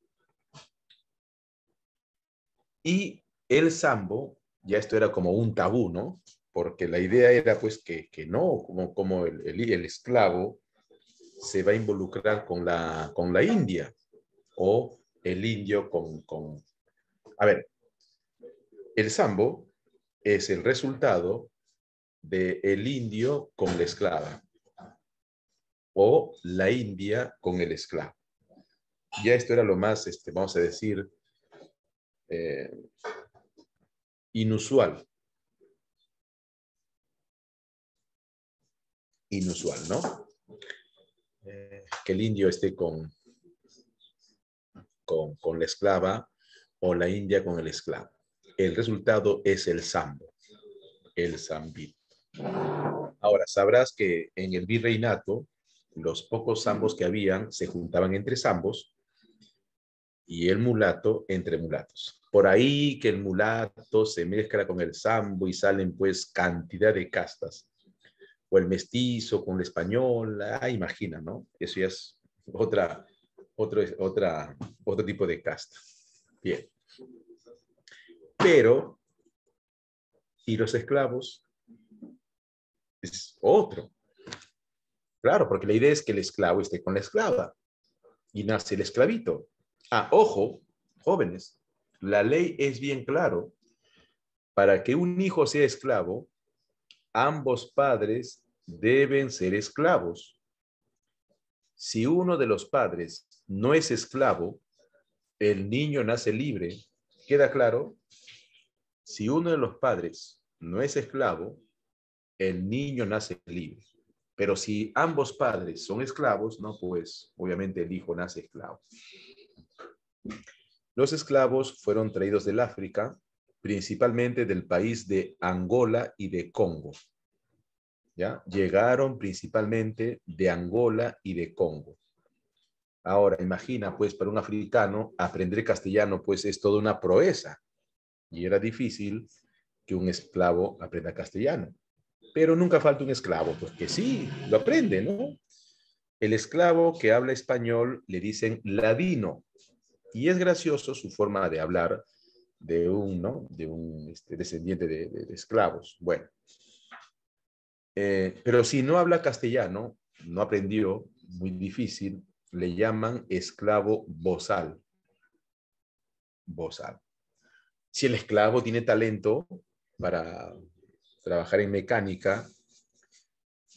Y el sambo, ya esto era como un tabú, ¿no? Porque la idea era pues que no, como el esclavo se va a involucrar con la India o el indio con... A ver, el sambo es el resultado del indio con la esclava o la India con el esclavo. Ya esto era lo más, vamos a decir, eh, inusual. Inusual, ¿no? Que el indio esté con la esclava o la India con el esclavo. El resultado es el sambo, el zambito. Ahora, sabrás que en el virreinato, los pocos zambos que habían se juntaban entre zambos y el mulato entre mulatos. Por ahí que el mulato se mezcla con el zambo y salen pues cantidad de castas. O el mestizo con el español, imagina, ¿no? Eso ya es otro tipo de casta. Bien. Pero, ¿y los esclavos? Es otro. Claro, porque la idea es que el esclavo esté con la esclava y nace el esclavito. Ojo, jóvenes, la ley es bien claro. Para que un hijo sea esclavo, ambos padres deben ser esclavos. Si uno de los padres no es esclavo, el niño nace libre. ¿Queda claro? Si uno de los padres no es esclavo, el niño nace libre. Pero si ambos padres son esclavos, no, pues obviamente el hijo nace esclavo. Los esclavos fueron traídos del África, principalmente del país de Angola y de Congo. ¿Ya? Llegaron principalmente de Angola y de Congo. Ahora, imagina, pues, para un africano, aprender castellano, pues, es toda una proeza. Y era difícil que un esclavo aprenda castellano. Pero nunca falta un esclavo, pues que sí, lo aprende, ¿no? El esclavo que habla español le dicen ladino. Y es gracioso su forma de hablar de un, ¿no? De un descendiente de esclavos. Bueno. Pero si no habla castellano, no aprendió, muy difícil, le llaman esclavo bozal. Bozal. Si el esclavo tiene talento para trabajar en mecánica,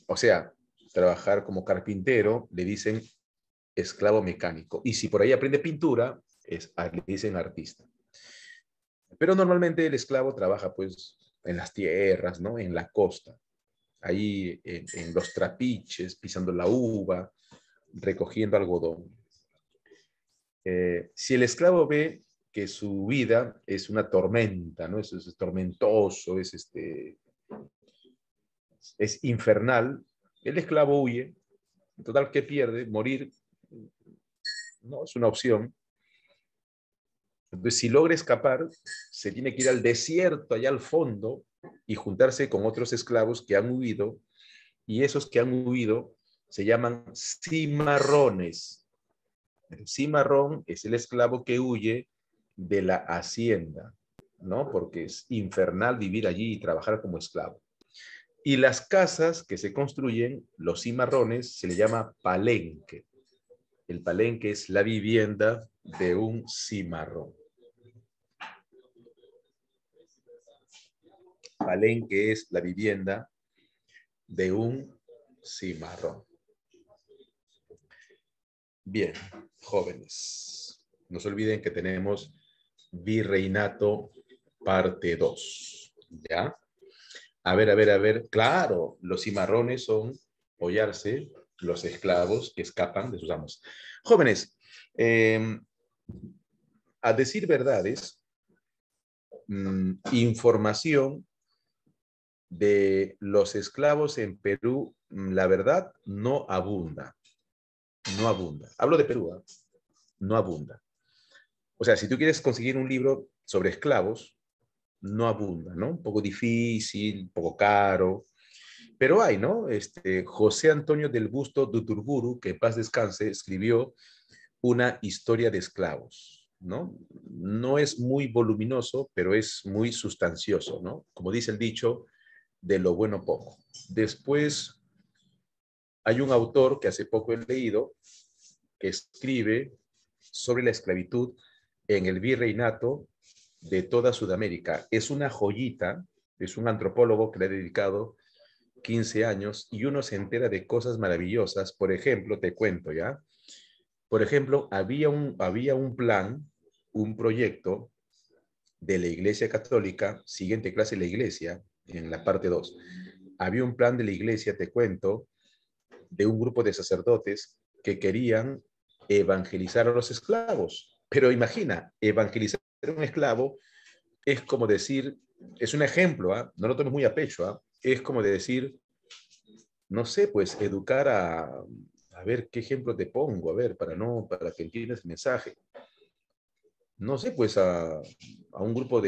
o sea, trabajar como carpintero, le dicen esclavo mecánico. Y si por ahí aprende pintura, le dicen artista. Pero normalmente el esclavo trabaja pues en las tierras, ¿no? En la costa. Ahí en los trapiches, pisando la uva, recogiendo algodón. Si el esclavo ve que su vida es una tormenta, ¿no? Es tormentoso, es infernal, el esclavo huye. En total, ¿qué pierde? Morir no es una opción. Entonces, si logra escapar, se tiene que ir al desierto, allá al fondo, y juntarse con otros esclavos que han huido, y esos que han huido se llaman cimarrones. El cimarrón es el esclavo que huye de la hacienda, ¿no? Porque es infernal vivir allí y trabajar como esclavo. Y las casas que se construyen, los cimarrones, se le llama palenque. El palenque es la vivienda de un cimarrón. Palenque es la vivienda de un cimarrón. Bien, jóvenes, no se olviden que tenemos Virreinato parte 2, ¿ya? A ver, claro, los cimarrones son Ollarse, los esclavos que escapan de sus amos. Jóvenes, a decir verdades, información de los esclavos en Perú, la verdad, no abunda. No abunda. Hablo de Perú, ¿eh? No abunda. O sea, si tú quieres conseguir un libro sobre esclavos, no abunda, ¿no? Un poco difícil, un poco caro, pero hay, ¿no? José Antonio del Busto Duturburu, que en paz descanse, escribió una historia de esclavos, ¿no? No es muy voluminoso, pero es muy sustancioso, ¿no? Como dice el dicho, de lo bueno poco. Después hay un autor que hace poco he leído, que escribe sobre la esclavitud en el virreinato de toda Sudamérica. Es una joyita, es un antropólogo que le ha dedicado 15 años y uno se entera de cosas maravillosas. Por ejemplo, te cuento ya. Por ejemplo, había un plan, un proyecto de la Iglesia Católica, siguiente clase de la Iglesia, en la parte 2. Había un plan de la Iglesia, te cuento, de un grupo de sacerdotes que querían evangelizar a los esclavos. Pero imagina, evangelizar a un esclavo es como decir, es un ejemplo, ¿eh? No lo tomes muy a pecho, ¿eh? Es como decir, no sé, pues educar a ver qué ejemplo te pongo, a ver, para que entiendas el mensaje. No sé, pues a un grupo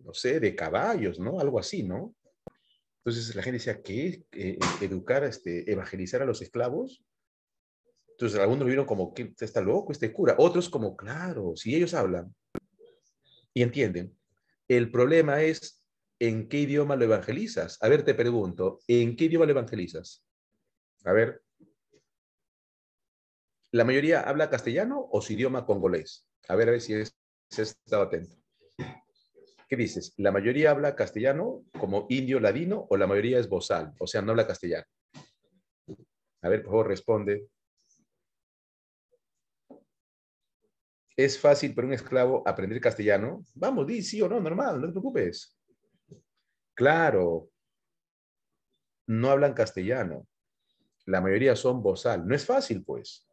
no sé, de caballos, ¿no? Algo así, ¿no? Entonces la gente decía, ¿qué? ¿Educar, evangelizar a los esclavos? Entonces algunos vieron como, ¿qué está loco este cura? Otros como, claro, si ellos hablan y entienden. El problema es en qué idioma lo evangelizas. A ver, te pregunto, ¿en qué idioma lo evangelizas? A ver, ¿la mayoría habla castellano o su idioma congolés? A ver si has estado atento. ¿Qué dices? ¿La mayoría habla castellano como indio ladino o la mayoría es bozal? O sea, no habla castellano. A ver, por favor, responde. ¿Es fácil para un esclavo aprender castellano? Vamos, di sí o no, normal, no te preocupes. Claro, no hablan castellano. La mayoría son bozal. No es fácil, pues.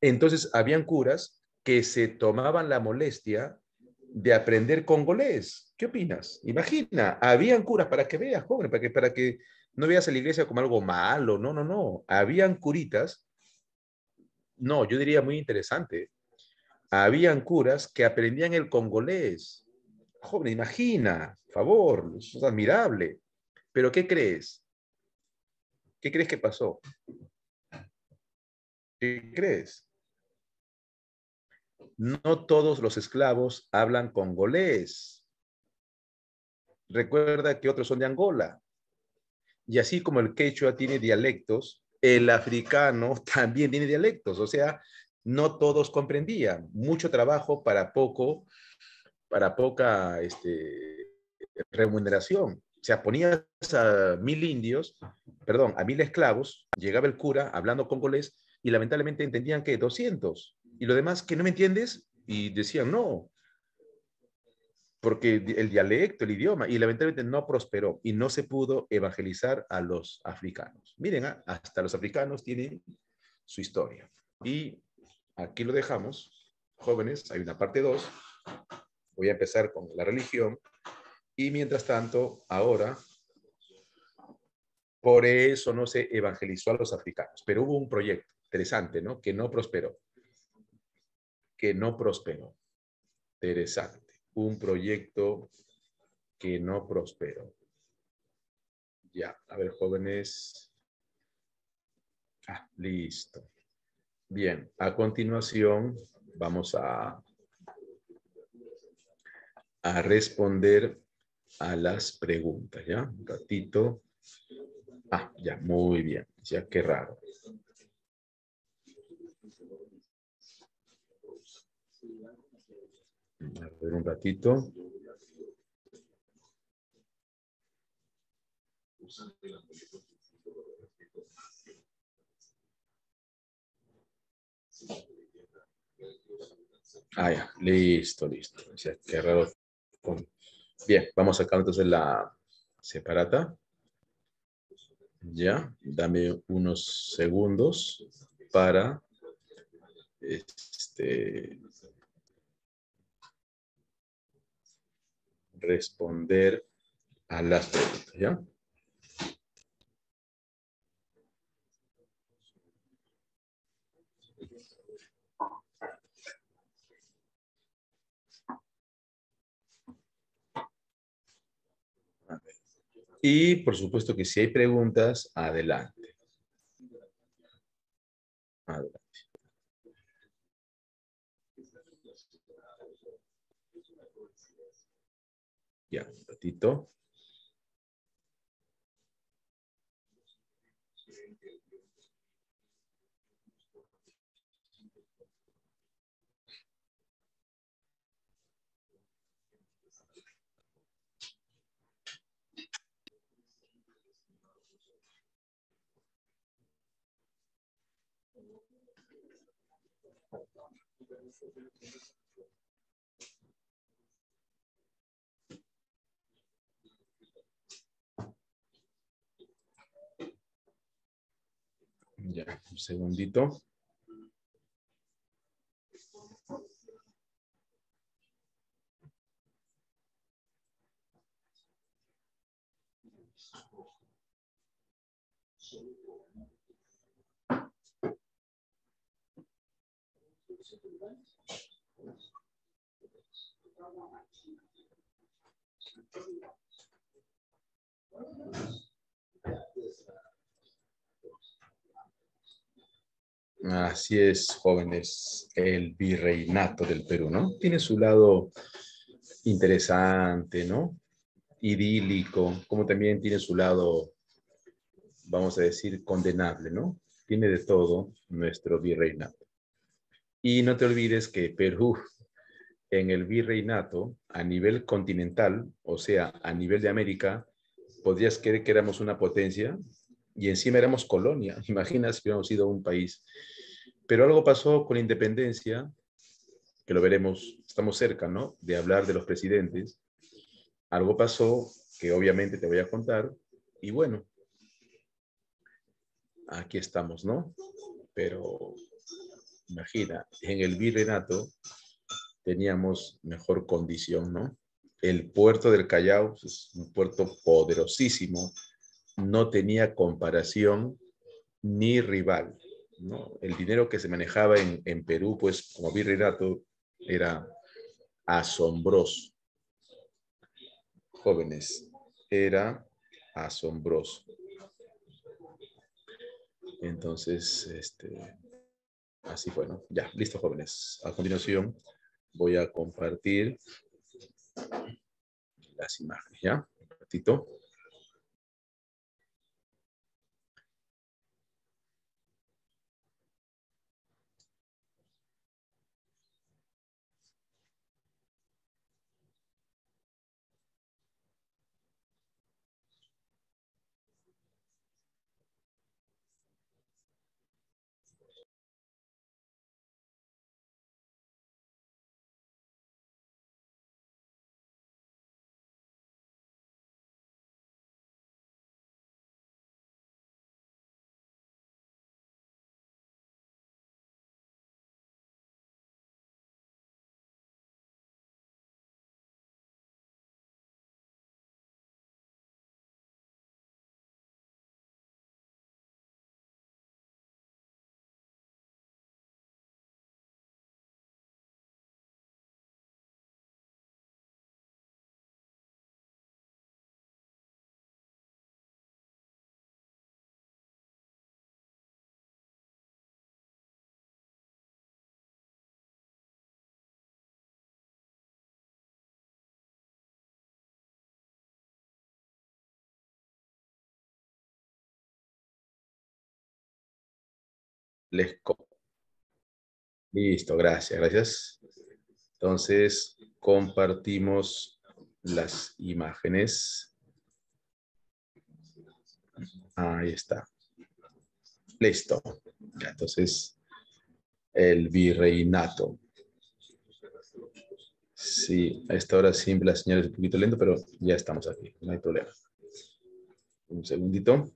Entonces, habían curas que se tomaban la molestia de aprender congolés. ¿Qué opinas? Imagina, habían curas para que veas, joven, para que no veas a la iglesia como algo malo. No, no, no. Habían curitas, no, yo diría muy interesante. Habían curas que aprendían el congolés. Joven, imagina, por favor, eso es admirable. Pero ¿qué crees? ¿Qué crees que pasó? ¿Qué crees? No todos los esclavos hablan congolés. Recuerda que otros son de Angola. Y así como el quechua tiene dialectos, el africano también tiene dialectos. O sea, no todos comprendían. Mucho trabajo para poca remuneración. O sea, ponías a 1000 indios, perdón, a 1000 esclavos, llegaba el cura hablando congolés y lamentablemente entendían que 200. Y lo demás, que no me entiendes, y decían no, porque el dialecto, el idioma, y lamentablemente no prosperó y no se pudo evangelizar a los africanos. Miren, hasta los africanos tienen su historia. Y aquí lo dejamos, jóvenes, hay una parte 2. Voy a empezar con la religión y mientras tanto, ahora, por eso no se evangelizó a los africanos, pero hubo un proyecto interesante, ¿no? Que no prosperó, que no prosperó. Interesante. Un proyecto que no prosperó. Ya, a ver, jóvenes. Ah, listo. Bien, a continuación vamos a responder a las preguntas, ¿ya? Un ratito. Ah, ya, muy bien. Ya, qué raro. A ver, un ratito. Ah, ya, listo, listo. Ya, qué raro. Bien, vamos a sacar entonces la separata. Ya, dame unos segundos para responder a las preguntas, ¿ya? Y por supuesto que si hay preguntas, adelante. Adelante. Ya, un ratito. Ya, un segundito. Así es, jóvenes, el virreinato del Perú, ¿no? Tiene su lado interesante, ¿no? Idílico, como también tiene su lado, vamos a decir, condenable, ¿no? Tiene de todo nuestro virreinato. Y no te olvides que Perú, en el virreinato, a nivel continental, o sea, a nivel de América, podrías creer que éramos una potencia y encima éramos colonia. Imaginas que hubiéramos sido un país. Pero algo pasó con la independencia, que lo veremos, estamos cerca, ¿no? De hablar de los presidentes. Algo pasó que obviamente te voy a contar. Y bueno, aquí estamos, ¿no? Pero imagina, en el virreinato teníamos mejor condición, ¿no? El puerto del Callao es un puerto poderosísimo, no tenía comparación ni rival, ¿no? El dinero que se manejaba en Perú, pues como virreinato, era asombroso. Jóvenes, era asombroso. Entonces, así fue, ¿no? Ya, listo, jóvenes. A continuación voy a compartir las imágenes, ¿ya? Un ratito. Les Listo, gracias, gracias. Entonces, compartimos las imágenes. Ahí está. Listo. Ya, entonces, el virreinato. Sí, a esta hora siempre la señal es un poquito lento, pero ya estamos aquí, no hay problema. Un segundito.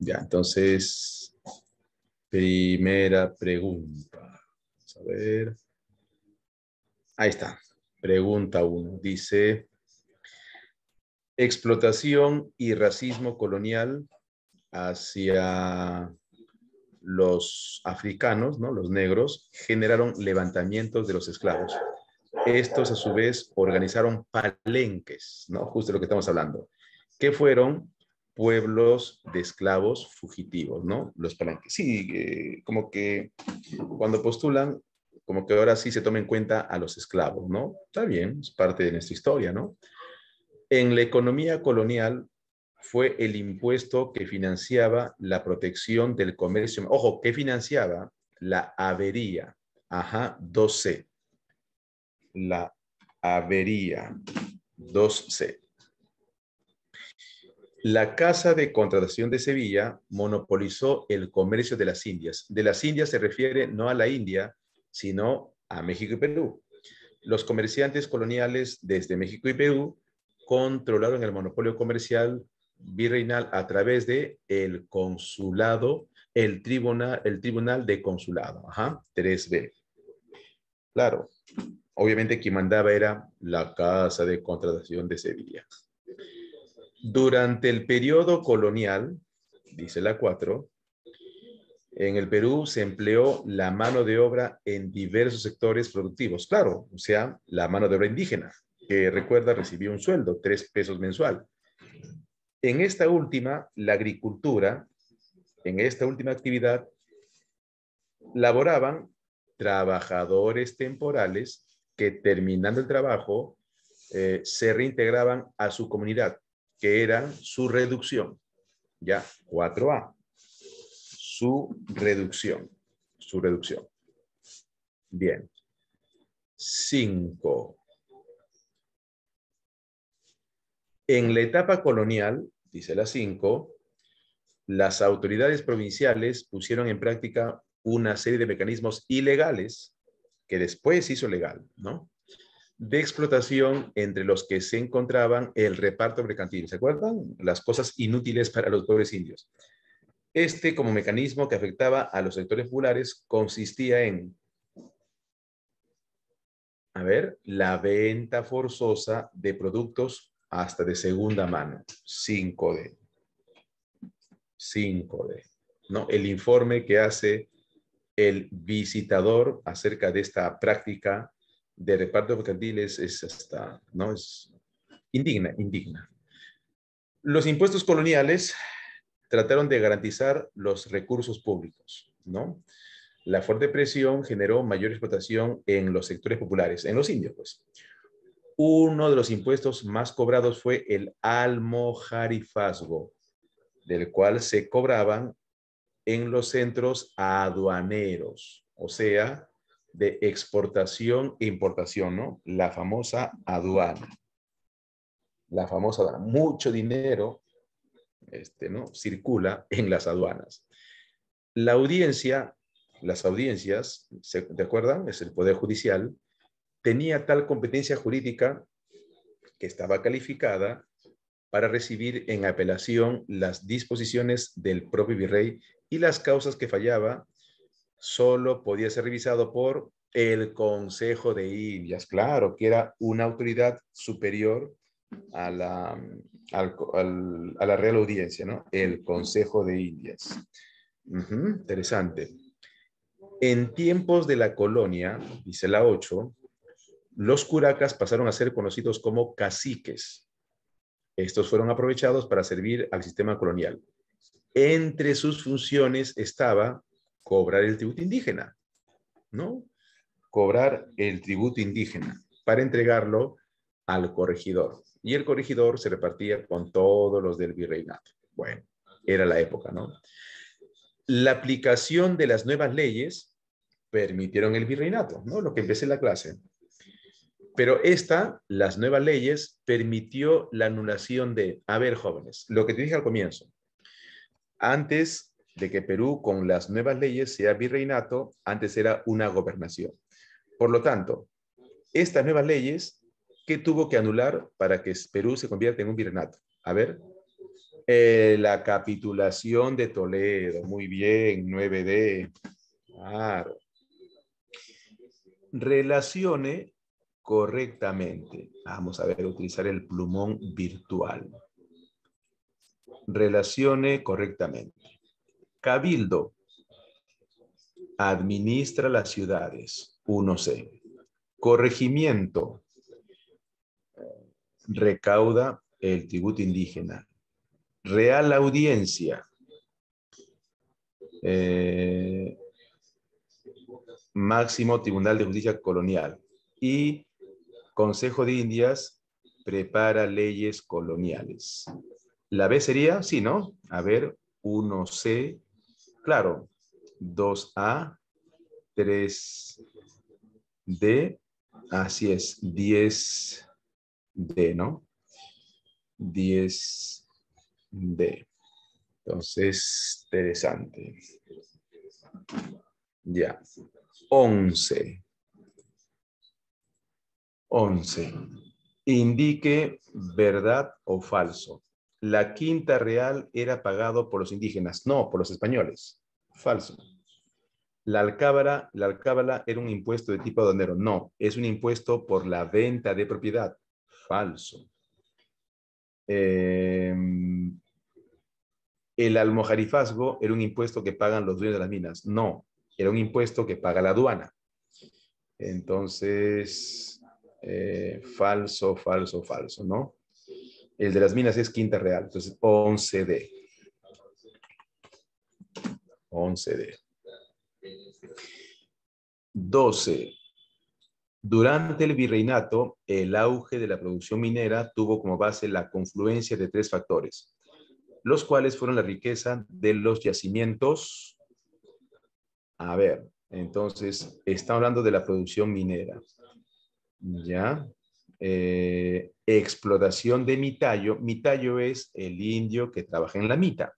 Ya, entonces, primera pregunta. Vamos a ver. Ahí está. Pregunta 1. Dice, explotación y racismo colonial hacia los africanos, ¿no? Los negros, generaron levantamientos de los esclavos. Estos, a su vez, organizaron palenques, ¿no? Justo lo que estamos hablando, que fueron pueblos de esclavos fugitivos, ¿no? Los palenques. Sí, como que cuando postulan, como que ahora sí se toma en cuenta a los esclavos, ¿no? Está bien, es parte de nuestra historia, ¿no? En la economía colonial fue el impuesto que financiaba la protección del comercio. Ojo, que financiaba la avería. Ajá, 2C. La avería. 2C. La Casa de Contratación de Sevilla monopolizó el comercio de las Indias. De las Indias se refiere no a la India, sino a México y Perú. Los comerciantes coloniales desde México y Perú controlaron el monopolio comercial virreinal a través de el consulado, el tribunal de consulado, ajá, 3B. Claro, obviamente quien mandaba era la Casa de Contratación de Sevilla. Durante el periodo colonial, dice la 4, en el Perú se empleó la mano de obra en diversos sectores productivos. Claro, o sea, la mano de obra indígena, que recuerda recibió un sueldo, 3 pesos mensual. En esta última, la agricultura, en esta última actividad, laboraban trabajadores temporales que terminando el trabajo se reintegraban a su comunidad, que era su reducción. Ya, 4A. Su reducción. Su reducción. Bien. 5. En la etapa colonial, dice la 5, las autoridades provinciales pusieron en práctica una serie de mecanismos ilegales que después se hizo legal, ¿no? De explotación entre los que se encontraban el reparto mercantil. ¿Se acuerdan? Las cosas inútiles para los pobres indios. Este, como mecanismo que afectaba a los sectores populares, consistía en, a ver, la venta forzosa de productos hasta de segunda mano. 5D. 5D. ¿No? El informe que hace el visitador acerca de esta práctica de reparto mercantil es hasta, ¿no? Es indigna, indigna. Los impuestos coloniales trataron de garantizar los recursos públicos, ¿no? La fuerte presión generó mayor explotación en los sectores populares, en los indios, pues. Uno de los impuestos más cobrados fue el almojarifazgo, del cual se cobraban en los centros aduaneros, o sea, de exportación e importación, ¿no? La famosa aduana. La famosa aduana. Mucho dinero ¿no? circula en las aduanas. La audiencia, las audiencias, ¿te acuerdan? Es el Poder Judicial, tenía tal competencia jurídica que estaba calificada para recibir en apelación las disposiciones del propio virrey y las causas que fallaba solo podía ser revisado por el Consejo de Indias, claro, que era una autoridad superior a la Real Audiencia, ¿no? El Consejo de Indias. Interesante. En tiempos de la colonia, dice la 8, los curacas pasaron a ser conocidos como caciques. Estos fueron aprovechados para servir al sistema colonial. Entre sus funciones estaba cobrar el tributo indígena, ¿no? Cobrar el tributo indígena para entregarlo al corregidor. Y el corregidor se repartía con todos los del virreinato. Bueno, era la época, ¿no? La aplicación de las nuevas leyes permitieron el virreinato, ¿no? Lo que empecé en la clase. Pero las nuevas leyes, permitió la anulación de, a ver, jóvenes, lo que te dije al comienzo, antes de que Perú con las nuevas leyes sea virreinato, antes era una gobernación. Por lo tanto, estas nuevas leyes, ¿qué tuvo que anular para que Perú se convierta en un virreinato? A ver, La capitulación de Toledo. Muy bien, 9D. Claro. Relacione correctamente. Vamos a ver, utilizar el plumón virtual. Relacione correctamente. Cabildo. Administra las ciudades. 1C. Corregimiento. Recauda el tributo indígena. Real Audiencia. Máximo Tribunal de Justicia Colonial. Y Consejo de Indias prepara leyes coloniales. La B sería, sí, ¿no? A ver, 1C, claro, 2A, 3D, así es, 10D, ¿no? 10D. Entonces, interesante. Ya. 11. 11. Indique verdad o falso. La quinta real era pagado por los indígenas. No, por los españoles. Falso. La alcábala era un impuesto de tipo aduanero. No, es un impuesto por la venta de propiedad. Falso. El almojarifazgo era un impuesto que pagan los dueños de las minas. No, era un impuesto que paga la aduana. Entonces, falso, falso, falso, ¿no? El de las minas es quinta real. Entonces, 11D. 11D. 12. Durante el virreinato, el auge de la producción minera tuvo como base la confluencia de 3 factores, los cuales fueron la riqueza de los yacimientos. A ver, entonces, está hablando de la producción minera. ¿Ya? Explotación de mitayo. Mitayo es el indio que trabaja en la mita.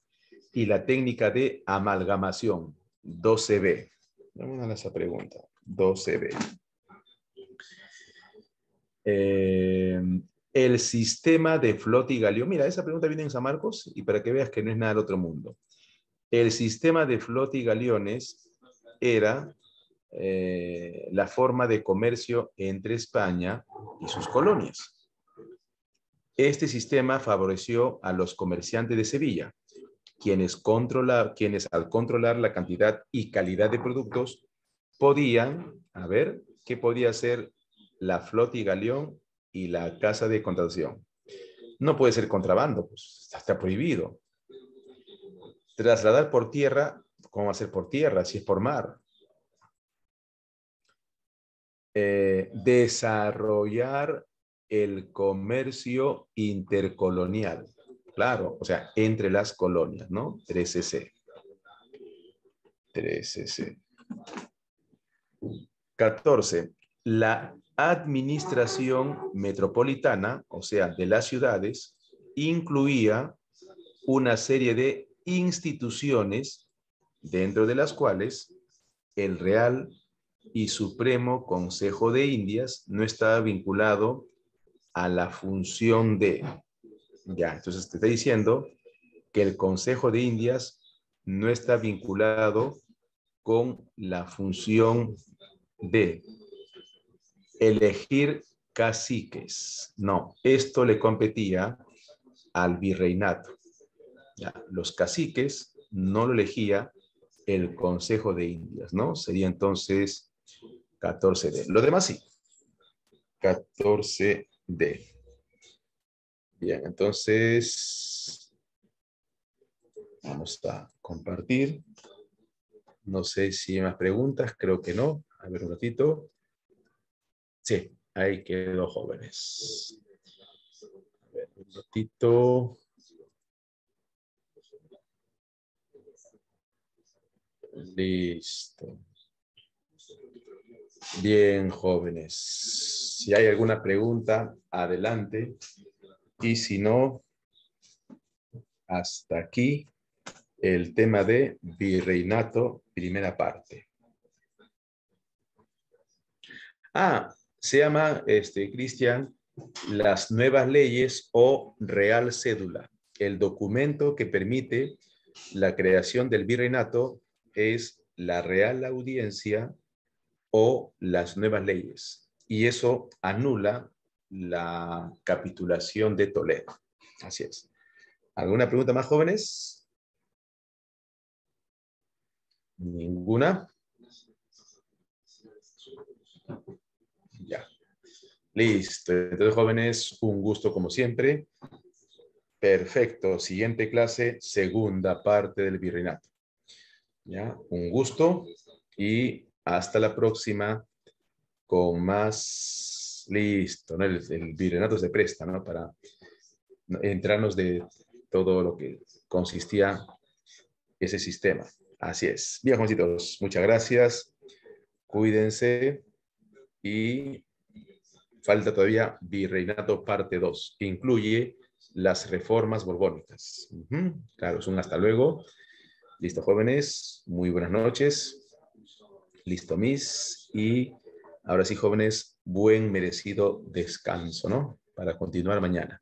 Y la técnica de amalgamación, 12B. Vamos a esa pregunta, 12B. El sistema de flota y galeón. Mira, esa pregunta viene en San Marcos y para que veas que no es nada del otro mundo. El sistema de flota y galeones era la forma de comercio entre España y sus colonias. Este sistema favoreció a los comerciantes de Sevilla, quienes al controlar la cantidad y calidad de productos podían, a ver, ¿qué podía hacer la flota y galeón y la casa de contratación? No puede ser contrabando, pues está prohibido. Trasladar por tierra, ¿cómo va a ser por tierra si es por mar? Desarrollar el comercio intercolonial. Claro, o sea, entre las colonias, ¿no? 13C. 13C. 14. La administración metropolitana, o sea, de las ciudades, incluía una serie de instituciones dentro de las cuales el Real y Supremo Consejo de Indias no estaba vinculado a la función de... Ya, entonces te está diciendo que el Consejo de Indias no está vinculado con la función de elegir caciques. No, esto le competía al virreinato. Ya, los caciques no lo elegía el Consejo de Indias, ¿no? Sería entonces 14D. Lo demás sí. 14D. Bien, entonces vamos a compartir. No sé si hay más preguntas, creo que no. A ver un ratito. Sí, ahí quedó, jóvenes. A ver, un ratito. Listo. Bien, jóvenes. Si hay alguna pregunta, adelante. Y si no, hasta aquí el tema de virreinato, primera parte. Se llama, Cristian, las nuevas leyes o real cédula. el documento que permite la creación del virreinato es la Real Audiencia o las nuevas leyes. Y eso anula la capitulación de Toledo. Así es. ¿Alguna pregunta más, jóvenes? ¿Ninguna? Ya. Listo. Entonces, jóvenes, un gusto como siempre. Perfecto. Siguiente clase, segunda parte del virreinato. Ya, un gusto y hasta la próxima con más. Listo, ¿no? El virreinato se presta, ¿no? Para entrarnos de todo lo que consistía ese sistema. Así es. Bien, jovencitos, muchas gracias. Cuídense y falta todavía virreinato parte 2, que incluye las reformas borbónicas. Claro, es un hasta luego. Listo, jóvenes. Muy buenas noches. Listo, Miss. Y ahora sí, jóvenes, buen merecido descanso, ¿no? Para continuar mañana.